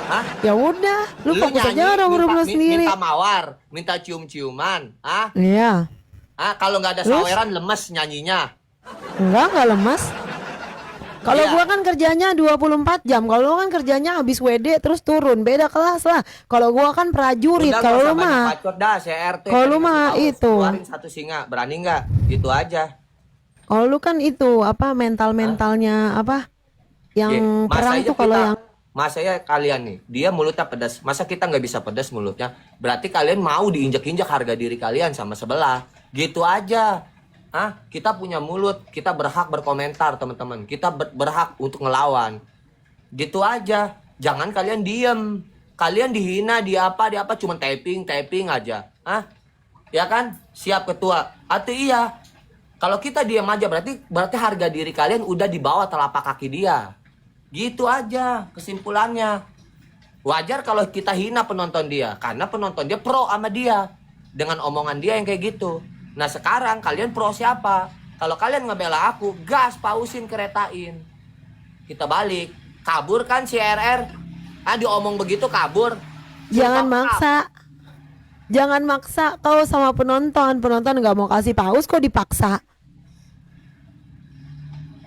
Hah? Ya udah, lu fokus nyanyi, aja orang lu sendiri. minta mawar, minta cium-ciuman. Iya. Kalau nggak ada Terus? saweran lemes nyanyinya. Enggak lemas. Kalau Iya. gua kan kerjanya 24 jam. Kalau lu kan kerjanya habis WD terus turun, beda kelas lah. Kalau gua kan prajurit, Udah, kalau nggak lu usah banyak mah bacot dah, CRT. Kalau lu tadi mah kasih tahu, itu. Keluarin satu singa, berani nggak? Gitu aja. kalau lu kan itu apa mentalnya apa? Yang Masa perang aja tuh kalau kita- yang Masa ya kalian nih, dia mulutnya pedas. Masa kita nggak bisa pedas mulutnya? Berarti kalian mau diinjak-injak harga diri kalian sama sebelah. Gitu aja. Kita punya mulut, kita berhak berkomentar teman-teman. Kita berhak untuk ngelawan. Gitu aja. Jangan kalian diem. Kalian dihina, di apa, cuman typing aja. Ya kan? Siap ketua. Atau iya. Kalau kita diem aja berarti harga diri kalian udah di bawah telapak kaki dia. Gitu aja kesimpulannya. Wajar kalau kita hina penonton dia, karena penonton dia pro sama dia dengan omongan dia yang kayak gitu. Nah sekarang kalian pro siapa? Kalau kalian ngebela aku, gas, pausin, keretain. Kita balik. Kabur kan si RR? Diomong begitu kabur. jangan Sumpah, maksa. Jangan maksa kau sama penonton. Penonton nggak mau kasih paus kok dipaksa.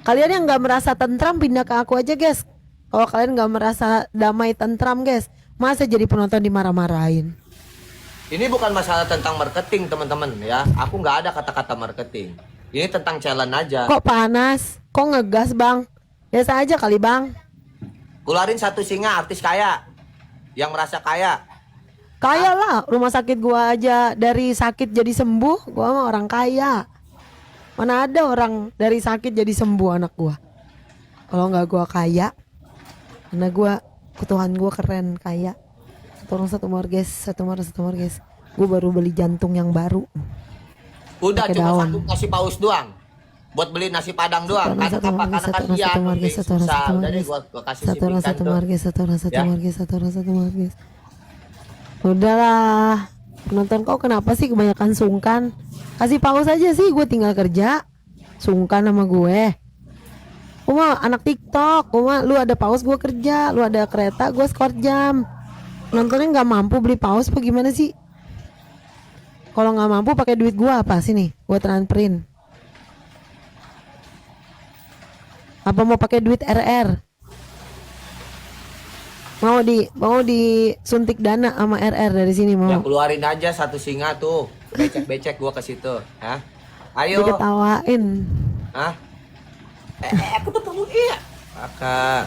Kalian yang nggak merasa tentram pindah ke aku aja guys. Kalau kalian nggak merasa damai tentram guys, masa jadi penonton dimarah-marahin? Ini bukan masalah tentang marketing teman-teman ya. Aku nggak ada kata-kata marketing. Ini tentang challenge aja. Kok panas? Kok ngegas bang? Biasa aja kali bang. Keluarin satu singa artis kaya yang merasa kaya. Kaya lah, rumah sakit gua aja dari sakit jadi sembuh. Gua mah orang kaya. Mana ada orang dari sakit jadi sembuh anak gua. Kalau nggak gua kaya, karena gua ketuhan gua keren kaya. Satu umur guys. Gua baru beli jantung yang baru. Udah Pakai cuma daun. satu nasi paus doang. Buat beli nasi padang doang. Karena kasihan Satu guys. Udahlah. Penonton kau kenapa sih kebanyakan sungkan? Kasih paus aja sih, gue tinggal kerja. Sungkan sama gue. Gue mah anak TikTok. Gue mah lu ada paus gue kerja, lu ada kereta gue skor jam. Penontonnya nggak mampu beli paus apa gimana sih? Kalau nggak mampu pakai duit gue apa sih nih? Gue transferin. Apa mau pakai duit RR? Mau disuntik dana sama RR dari sini mau? Ya keluarin aja satu singa tuh. Becek-becek gua ke situ, ya. Ayo. Diketawain. Hah? Aku tuh perlu iya. Kakak.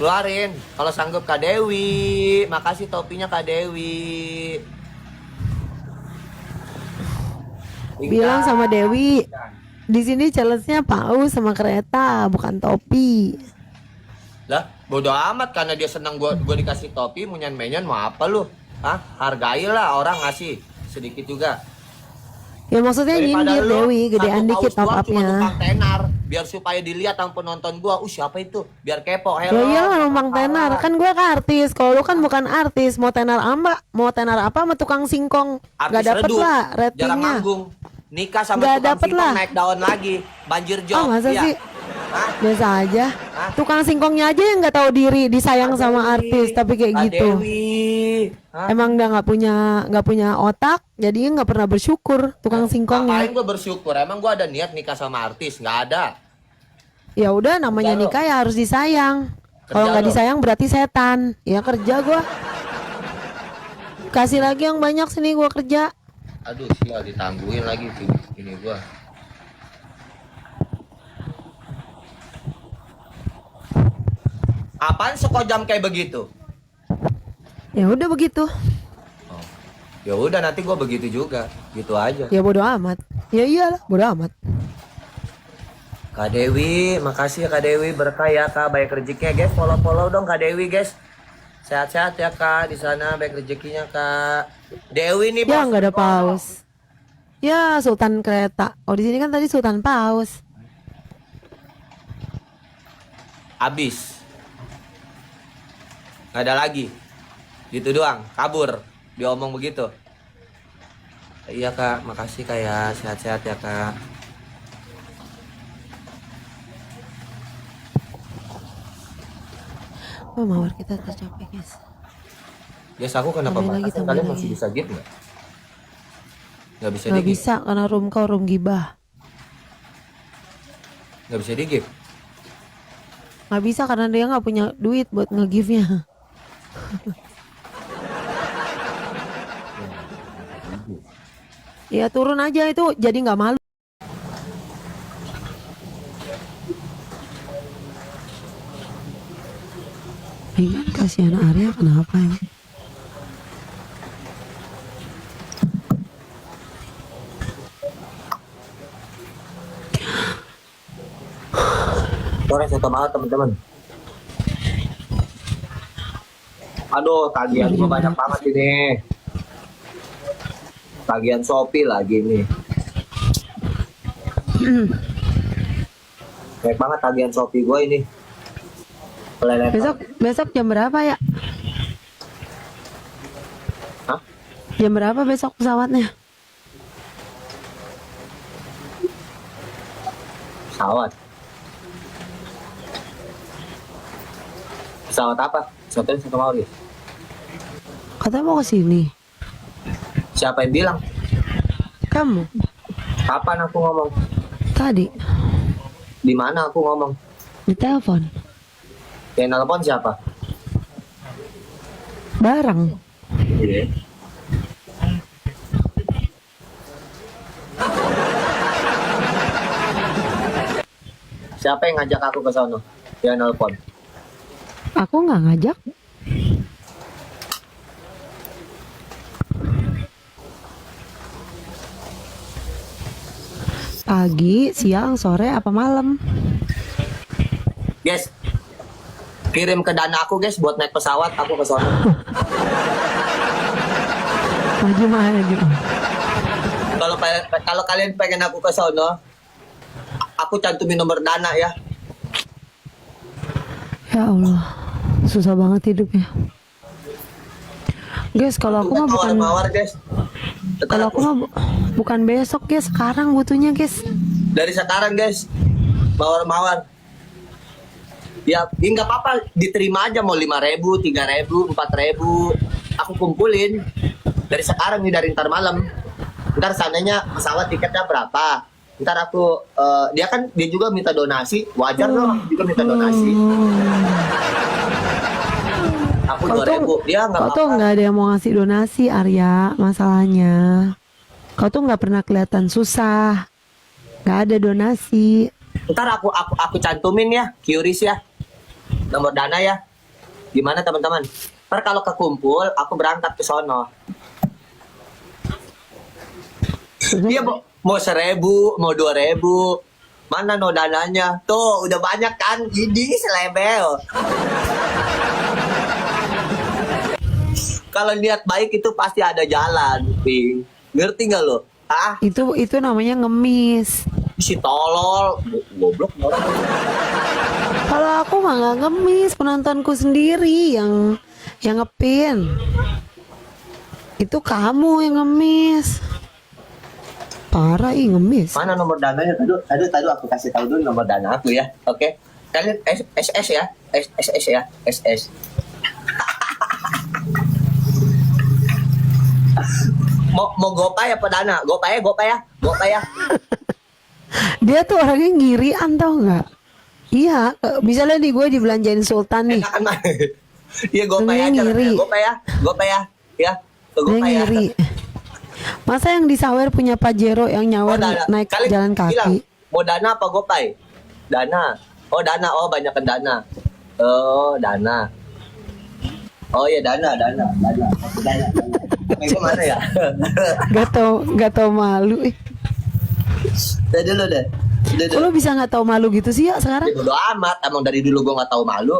Keluarin kalau sanggup Kak Dewi. Makasih topinya Kak Dewi. Bilang sama Dewi, di sini challenge-nya paus sama kereta, bukan topi. Lah, bodo amat karena dia senang gua dikasih topi, munyan-menyan mau apa lu? Hah? Hargailah orang ngasih sedikit juga. Ya maksudnya nyindir Dewi, gedean dikit top up-nya. Tenar, biar supaya dilihat sama penonton gua. Siapa itu? Biar kepo. Ya iyalah numpang tenar, kan gue artis. Kalau lu kan bukan artis, mau tenar apa sama tukang singkong. Gak dapet redup, lah jarang ratingnya. manggung. Nikah sama Nggak tukang dapet singkong lah. naik daun lagi. Banjir job. Masa iya. sih? Hah? Biasa aja. Hah? Tukang singkongnya aja yang nggak tahu diri, disayang Kak sama Dewi, artis, tapi kayak Kak gitu. Dewi. Hah? Emang udah nggak punya otak, jadinya nggak pernah bersyukur tukang singkongnya. Ngapain gue bersyukur? Emang gue ada niat nikah sama artis? Nggak ada. Ya udah namanya Kerja lo. nikah ya harus disayang. Kalau Kerja nggak lo. disayang berarti setan. Ya kerja gua. Kasih lagi yang banyak sini gua kerja. Aduh, sial ditangguhin lagi ini gue. Apaan sekojam kayak begitu? Ya udah begitu. Oh. Ya udah nanti gue begitu juga, gitu aja. Ya bodo amat. Ya iyalah bodo amat. Kak Dewi, makasih ya Kak Dewi, berkah ya Kak, baik rezekinya guys, follow dong Kak Dewi guys. Sehat-sehat ya Kak, di sana baik rezekinya Kak. Dewi nih Ya bos. nggak ada paus. Ya Sultan Kereta. Oh di sini kan tadi Sultan Paus. Abis. Gak ada lagi. Gitu doang, kabur. Dia omong begitu. Iya Kak, makasih Kak ya, sehat-sehat ya Kak. Oh mawar kita tercapai guys. Yes, aku kenapa Tambahin lagi, batasan? tambahin Kalian lagi. masih bisa gift nggak? Nggak bisa Nggak di bisa karena room kau room gibah. Nggak bisa di gift. Nggak bisa karena dia nggak punya duit buat nge-give-nya. Ya turun aja itu jadi nggak malu. Iya kasihan Arya kenapa ya? Sore satu banget teman-teman. Aduh, tagihan gua banyak banget ini. Tagihan Shopee lagi nih. Banyak banget tagihan Shopee gua ini. Besok jam berapa ya? Hah? Jam berapa besok pesawatnya? Pesawat. Pesawat apa? Pesawatnya satu mau dia. Katanya mau ke sini. Siapa yang bilang? Kamu Kapan aku ngomong? tadi. Di mana aku ngomong? Di telepon. Yang nelpon siapa? Bareng. Iya. Siapa yang ngajak aku ke sono? Yang nelpon. Aku nggak ngajak. Pagi, siang, sore, apa malam? Guys, kirim ke dana aku guys buat naik pesawat aku ke sono. Maju. Kalau kalian pengen aku ke sono, aku cantumin nomor dana ya. Ya Allah, susah banget hidupnya. Guys, kalau aku mah bukan Mawar guys. kalau aku mah bukan besok guys, sekarang butuhnya guys. Dari sekarang guys, mawar. Ya, nggak apa-apa, diterima aja mau 5.000, 3.000, 4.000, aku kumpulin dari sekarang nih, dari ntar malam. Ntar sananya pesawat tiketnya berapa? Ntar aku dia juga minta donasi, wajar dong juga minta donasi. Aku 2.000, dia nggak Kau tuh apa-apa. nggak ada yang mau ngasih donasi, Arya. Masalahnya, kau tuh nggak pernah kelihatan susah. Nggak ada donasi. Ntar aku cantumin ya, Qris ya, nomor dana ya. Gimana teman-teman? Ntar kalau kekumpul, aku berangkat ke sono. Iya mau 1.000, mau 2.000. Mana no dananya? Tuh udah banyak kan? Ini selebel. Kalau niat baik itu pasti ada jalan, Ping. Ngerti nggak lo? Ah, Itu namanya ngemis. si tolol, goblok orang. Kalau aku mah nggak ngemis, penontonku sendiri yang ngepin. Itu kamu yang ngemis. Parah ngemis. Mana nomor dananya? Tadi aku kasih tahu dulu nomor dana aku ya. Oke. Kalian SS ya. SS ya. SS. mau gopay apa dana? Gopay ya. Dia tuh orangnya ngirian tau nggak? Iya, misalnya nih gue dibelanjain Sultan nih. Enakan mah. Iya gopay Dia aja. ngiri. Gopay ya. Ya. Ke Dia gopay ya. ngiri. Masa yang di Sawer punya Pajero yang nyawer naik Kalian jalan bilang, kaki? mau dana apa gopay? Dana. Oh dana. Oh banyakan dana. Oh dana. Oh iya dana. Aku dana. Itu mana ya? Gak tau malu. Udah dulu deh. Kok lo bisa nggak tahu malu gitu sih ya sekarang? Bodo amat. Emang dari dulu gue nggak tahu malu.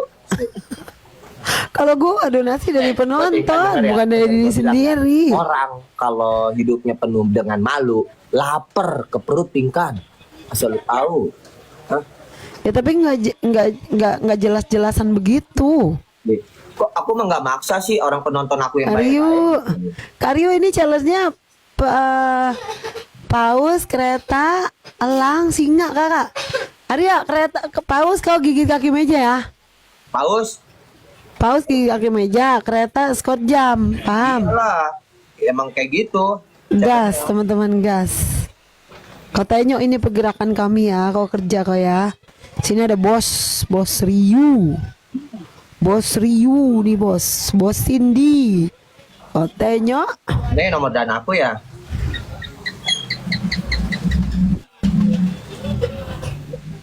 Kalau gue donasi dari penonton, Dengar ya. bukan dari diri Gua bilang, sendiri. Orang kalau hidupnya penuh dengan malu, lapar ke perut pingkan. Asal lu tahu. Hah? Ya tapi nggak jelas-jelasan begitu. Deh, kok aku mah nggak maksa sih orang penonton aku yang Karyo, baik-baik. Karyo ini challenge-nya paus, kereta, elang, singa kakak. Arya, kereta ke paus kau gigit kaki meja ya. Paus gigit kaki meja, kereta skot jam, paham? Iyalah, emang kayak gitu. Gas, teman-teman gas. Kau tengok ini pergerakan kami ya, kau kerja kau ya. Sini ada bos Ryu. Bos Ryu nih bos Cindy. Kau tengok. Ini nomor dana aku ya.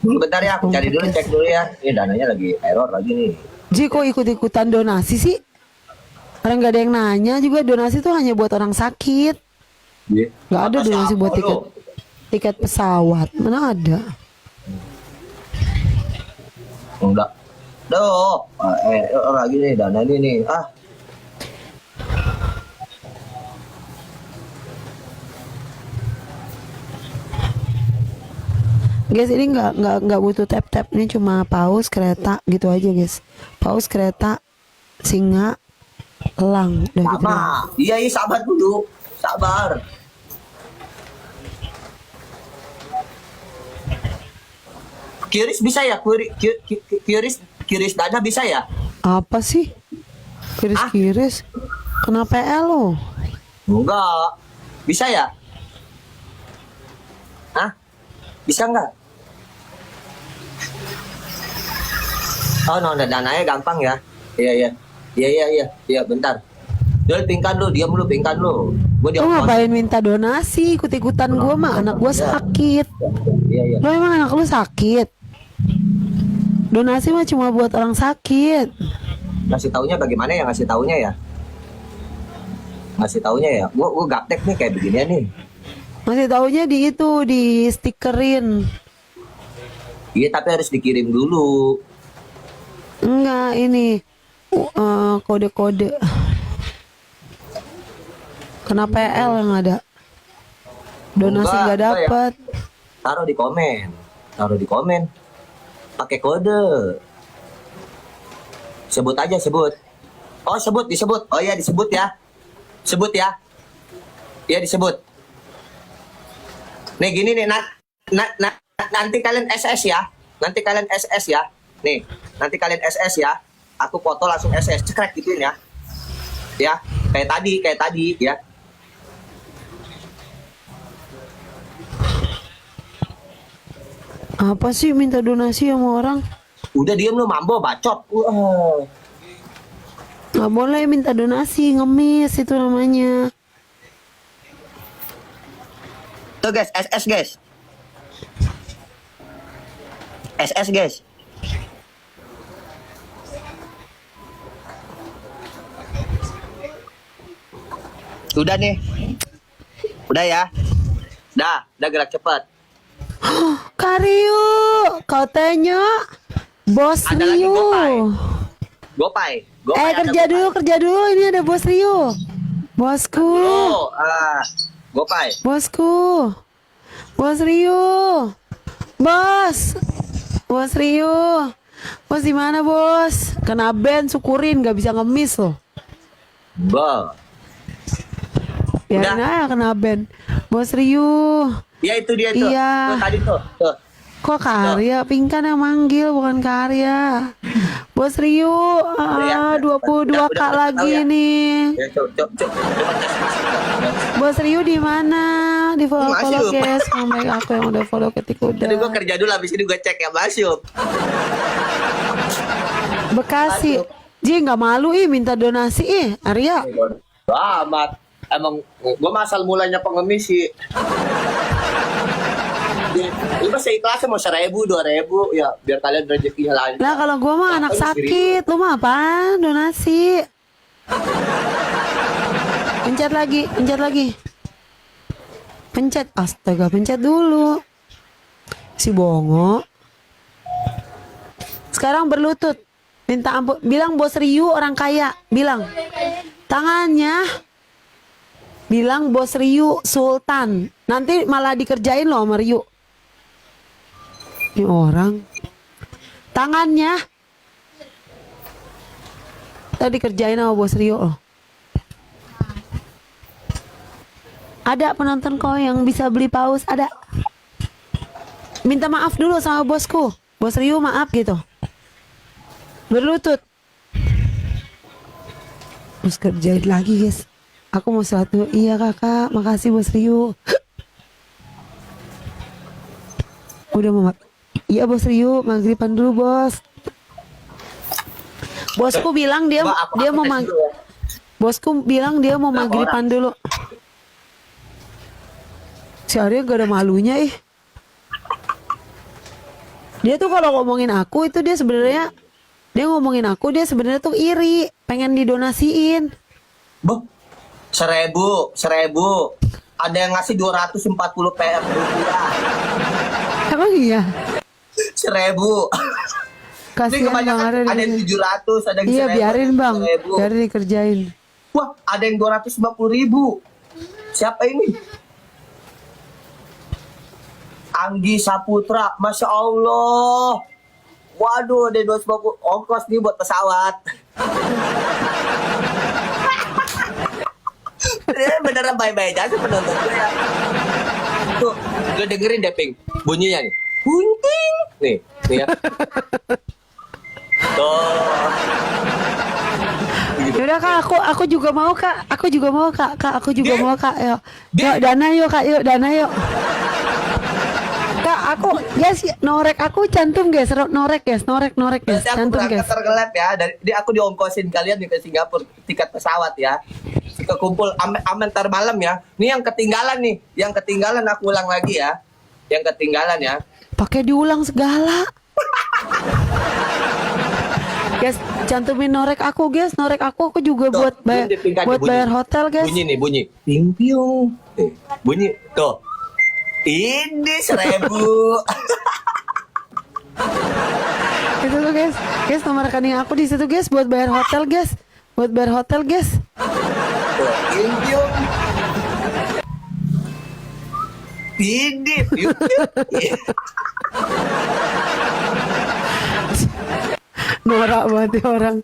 Bentar ya, aku cari dulu, cek dulu ya. Ini dananya lagi error lagi nih. Ji kok ikut-ikutan donasi sih? Orang gak ada yang nanya juga, donasi tuh hanya buat orang sakit. Iya. Gak ada Kata donasi siapa buat lu? tiket pesawat. Mana ada? Enggak. Duh, lagi nih dana ini nih. Ah, Guys, ini nggak butuh tap ini cuma paus, kereta gitu aja guys. Paus, kereta, singa, elang, udah gitu. doang. sama. Iya, sabar dulu. Sabar. Kiris bisa ya? Kiris dana bisa ya? Apa sih? Kiris-kiris. Kenapa lo? Enggak. Bisa ya? Hah? Bisa enggak? Oh, no, dananya gampang ya. Iya, bentar. Dul, pingkan lu, diam lu, pingkan lu. Gue Lu ngapain minta donasi ikut-ikutan gua mah, anak gua sakit. Iya. Lo emang anak lu sakit? Donasi mah cuma buat orang sakit. Ngasih taunya bagaimana ya ngasih taunya ya? Ngasih taunya ya. Gua gaptek nih kayak beginian nih. Masih taunya di itu, di stikerin. Iya, tapi harus dikirim dulu. Enggak, ini kode-kode. Kena PL yang ada. Donasi Enggak, nggak dapat. Taruh di komen. Pakai kode. Sebut aja, sebut. Oh, disebut. Oh iya, disebut ya. Sebut ya. Iya, disebut. Nih gini nih, nanti kalian SS ya. Nanti kalian SS ya. Nih, nanti kalian SS ya. Aku foto langsung SS, cekrek gituin ya. Ya, kayak tadi ya. Apa sih minta donasi sama orang? Udah diem lu, mambo bacot. Nggak boleh minta donasi, ngemis itu namanya. Tuh guys, SS guys. SS guys. Udah nih. Udah ya. Udah gerak cepat. Karyu, kau tanya, Bos Ada lagi Rio. Gopay. Kerja dulu, ini ada Bos Rio. Bosku. Gopay. Bosku. Bos Rio. Bos Rio. Bos di mana, Bos? Kena ban, syukurin gak bisa ngemis loh. Biarin aja kena ban. Bos Rio. Ya itu dia tuh. Iya. Tuh, tadi tuh. Kok Karya? Pingkan yang manggil, bukan Karya. Bos Rio, 22K lagi ya. nih. Ya, cok. Bos Rio di mana? Di follow Masuk. guys. Sampai aku yang udah follow ketik udah. Jadi gue kerja dulu, habis ini gue cek ya masuk. Bekasi. Ji nggak malu minta donasi Arya. Amat. Emang gue masal mulanya pengemis sih. Lu masih ikhlas mau 1.000, 2.000 ya biar kalian rezekinya lancar. Lah kalau gua mah anak sakit, lu mah apaan? Donasi. Pencet lagi. Pencet, astaga, pencet dulu. Si bongo. Sekarang berlutut. Minta ampun, bilang Bos Ryu orang kaya, bilang. Tangannya. Bilang Bos Ryu Sultan. Nanti malah dikerjain loh sama Ryu. Ini orang. Tangannya. Tadi dikerjain sama Bos Ryu loh. Ada penonton kok yang bisa beli paus, ada. Minta maaf dulu sama bosku. Bos Ryu maaf gitu. Berlutut. Terus kerjain lagi guys. Aku mau sesuatu. Iya kakak, makasih Bos Ryu. Udah mau iya Bos Ryu, maghriban dulu bos. Bosku bilang dia mau Bosku bilang dia mau maghriban dulu. Si Arya gak ada malunya Dia tuh kalau ngomongin aku itu dia sebenarnya tuh iri, pengen didonasiin. Boh, 1.000. Ada yang ngasih 240 PM rupiah. Emang iya? 1.000. Ini Kasihan Bang kebanyakan Arya. ada yang 700, ada yang 1.000. Iya biarin Bang, 1.000. biarin dikerjain. Wah, ada yang 250.000. Siapa ini? Anggi Saputra, Masya Allah. Waduh, ada 250 ongkos nih buat pesawat. Beneran baik-baik aja penonton gue ya. Tuh, lo dengerin deh Ping, bunyinya nih. Bunting. Nih ya. Tuh. Yaudah kak, aku juga mau kak, aku juga mau kak, yuk dana yuk kak, yuk dana yuk. Kak, aku guys, norek aku cantum guys, norek guys, norek guys, Nanti aku cantum berangkat guys. tergelap ya. Dari aku diongkosin kalian nih ke Singapura tiket pesawat ya. Kita kumpul aman ntar malam ya. Nih yang ketinggalan nih, yang ketinggalan aku ulang lagi ya. Yang ketinggalan ya. Pakai diulang segala. Guys, cantumin norek aku guys, norek aku juga Tuh, buat bayar bunyi, tingkatnya buat bunyi. bayar hotel guys. Bunyi nih, bunyi. Piung piung. Bunyi. Tuh. Ini 1.000. Itu tuh guys, nomor rekening aku di situ guys buat bayar hotel guys, buat bayar hotel guys. Tuh, piung piung. Ini piung piung. Norak banget ya orang.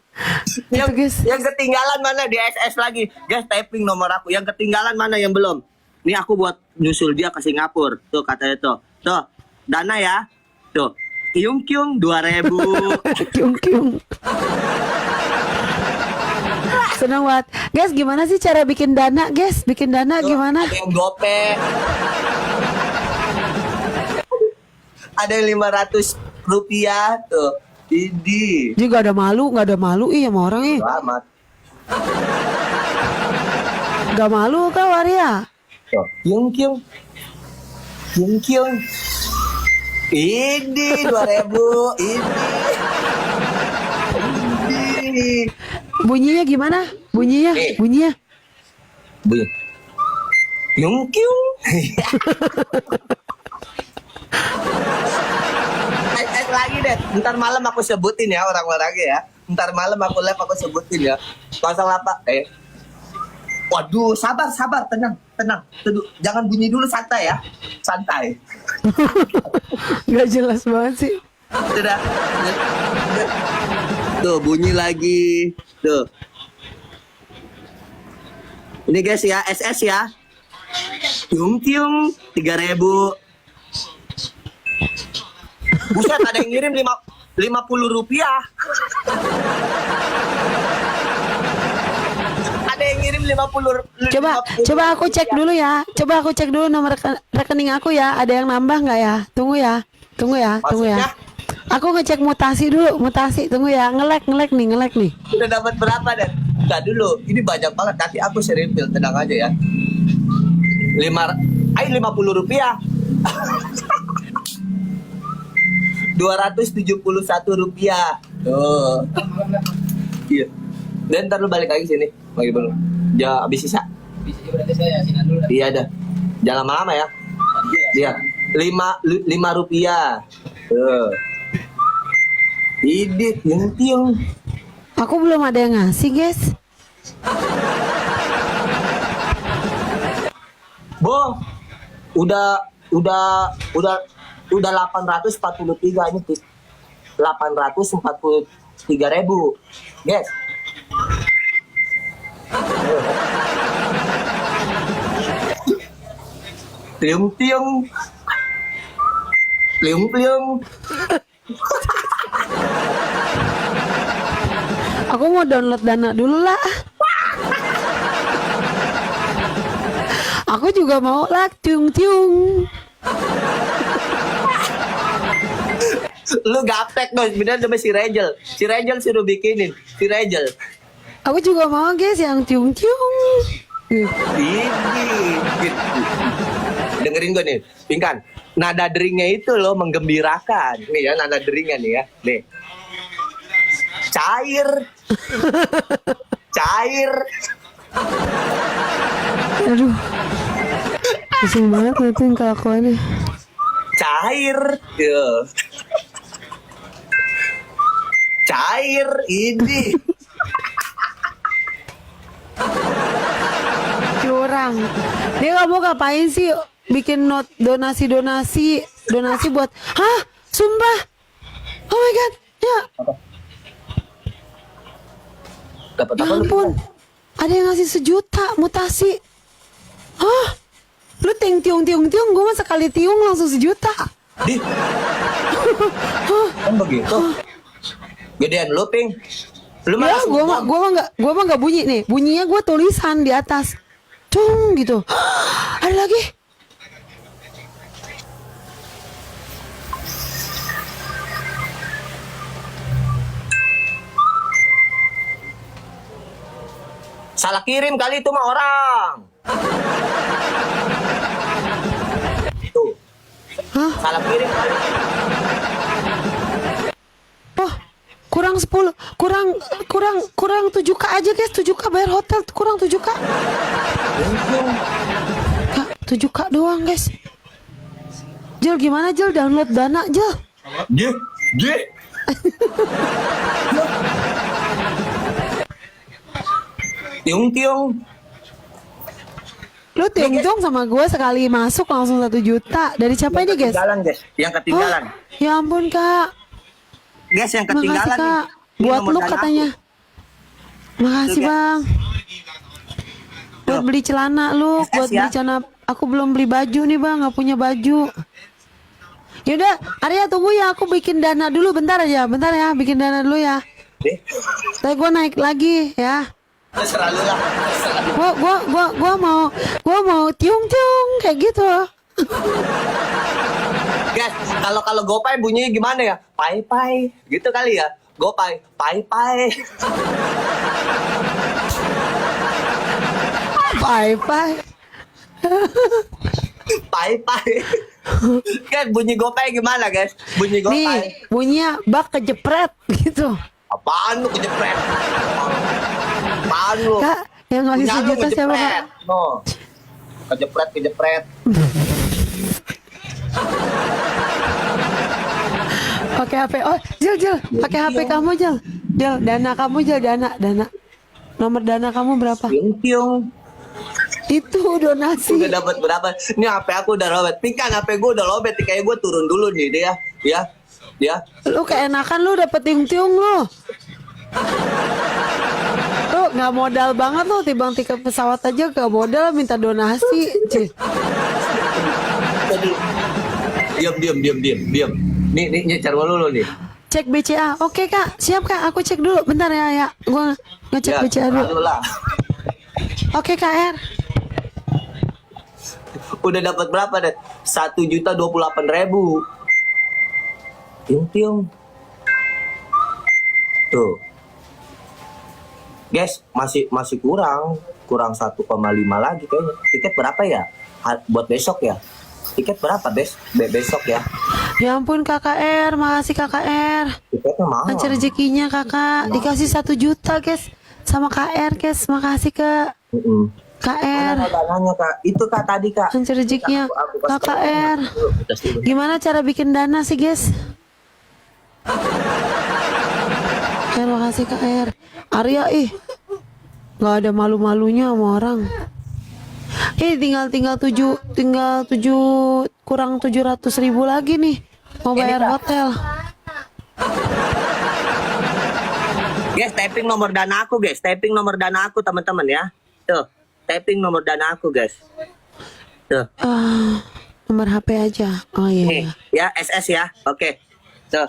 Itu guys. Yang ketinggalan mana di SS lagi? Guys, typing nomor aku. Yang ketinggalan mana yang belum? Nih aku buat nyusul dia ke Singapura. Tuh katanya tuh. Tuh, dana ya. Tuh. Kiung kiung 2.000. Kiung. Senang banget. Guys, gimana sih cara bikin dana, guys? Bikin dana Tuh, gimana? ada yang gope. Ada yang 500 rupiah tuh. Ini. Dia gak ada malu ih sama orang ih. Selamat. Gak malu kah Waria? Tuh, kiung kiung. Kiung kiung. Ini 2.000. Ini. Bunyinya gimana? Bunyinya? Nih. Bunyinya? Bunyi. Kiung kiung. Lagi deh, ntar malam aku sebutin ya orang-orangnya ya. Ntar malam aku live aku sebutin ya. 08 Waduh, sabar, tenang. Teduh. Jangan bunyi dulu, santai ya. Santai. Gak jelas banget sih. Sudah. Tuh, bunyi lagi. Tuh. Ini guys ya, SS ya. Tiung 3.000. Buset, ada yang ngirim 50 rupiah. Ada yang ngirim 50. Coba aku cek dulu ya. Coba aku cek dulu nomor rekening aku ya. Ada yang nambah nggak ya? Tunggu ya. Maksudnya? Aku ngecek mutasi dulu. Tunggu ya. Ngelek nih. Udah dapat berapa dan? Enggak dulu. Ini banyak banget. Nanti aku serimpil, tenang aja ya. 50 rupiah. 271 rupiah. Tuh. Iya. Dan ntar lu balik lagi sini. Lagi belum. Ya habis sisa. Berarti saya sinan dulu. Iya dah. Jangan lama-lama ya. Iya. 5 rupiah. Tuh. Idit, tiung. Aku belum ada yang ngasih guys. Bo. Udah 843 ini 843.000. Guys. Tiung. Pliung. Aku mau download Dana dulu lah. Aku juga mau lah tiung. Lu gaptek dong, bener sama si Rejel. Si Rejel suruh bikinin. Si Rejel. Aku juga mau guys yang tiung. Ini. Dengerin gue nih, Pingkan. Nada deringnya itu loh menggembirakan. Nih ya, nada deringnya nih ya. Nih. Cair. Aduh. Pusing banget ngeliatin kelakuannya. Cair. Yo. Cair ini. Curang. Dia nggak mau ngapain sih bikin not donasi buat. Hah? Sumpah. Oh my god. Ya. Dapat Ya apa lu? ampun. Ada yang ngasih 1 juta mutasi. Hah? Lu tiung. Gue mah sekali tiung langsung 1 juta. Di. Kan begitu. Gedean lu, Ping. Lu mah Ya, langsung gua mah nggak bunyi nih. Bunyinya gua tulisan di atas. Cung gitu. Ada lagi. Salah kirim kali itu mah orang. Tuh. Hah? Salah kirim kali. Oh, kurang 10, kurang 7K aja guys, 7K bayar hotel, kurang 7K. Kak, 7K doang guys. Jel gimana Jel, download Dana Jel. Ye. Tiung. Lu tiung sama gue sekali masuk langsung 1 juta. Dari siapa ini guys? Ketinggalan, guys. Yang ketinggalan. Oh, ya ampun kak. Guys, yang Makasih ketinggalan nih. kak. Ini Buat nomor lu dana katanya. aku. Makasih Tuh, guys. bang. Buat Tuh. beli celana lu, SS buat ya. beli celana. Aku belum beli baju nih bang, nggak punya baju. Yaudah, Arya tunggu ya, aku bikin dana dulu bentar ya, bikin dana dulu ya. Deh, Tapi gue naik lagi ya. terserah lu lah. Gua mau tiung kayak gitu. Guys, kalau GoPay bunyinya gimana ya? Pai. Gitu kali ya. GoPay, pai. Pai. Pai. Guys, bunyi GoPay gimana, guys? Bunyi GoPay. Nih, bunyinya bak kejepret gitu. Apaan lu kejepret? Apaan lu? Kak, yang ngasih Punya lu sejuta siapa kak? kejepret. No. Kejepret. Pakai HP. Oh, Jel, pakai HP kamu Jel. Dana kamu Jel, dana. Nomor dana kamu berapa? Tiung. Itu donasi. Udah dapat berapa? Ini HP aku udah lobet. Pikan HP gue udah lobet. Kayak gue turun dulu nih dia. Ya. Lu keenakan lu dapet tiung lu. Lu nggak modal banget lu, timbang tiket pesawat aja gak modal minta donasi. Cih. Diam. Nih nyecar dulu nih. Cek BCA. Oke kak, siap kak. Aku cek dulu. Bentar ya. Gua ngecek BCA dulu. Lah. Oke Kak R. Udah dapat berapa deh? 1.028.000. Tiung. Tuh. Guys, masih kurang 1,5 lagi kayaknya. Tiket berapa ya? Buat besok ya? Tiket berapa besok ya? Ya ampun KKR, makasih KKR. Tiketnya mahal. Lancar rezekinya kakak. Dikasih 1 juta guys. Sama KR guys, makasih Kak. KR. Mana dananya kak? Itu kak tadi kak. Lancar rezekinya Aku kasih KKR. Gimana cara bikin dana sih guys? KR, makasih KR. Arya nggak ada malu-malunya sama orang. Tinggal 7 kurang 700.000 lagi nih mau bayar hotel. Guys, typing nomor dana aku guys. Typing nomor dana aku teman-teman ya. Tuh, typing nomor dana aku guys. Tuh. Nomor HP aja. Oh iya. Nih, ya SS ya. Oke. Tuh.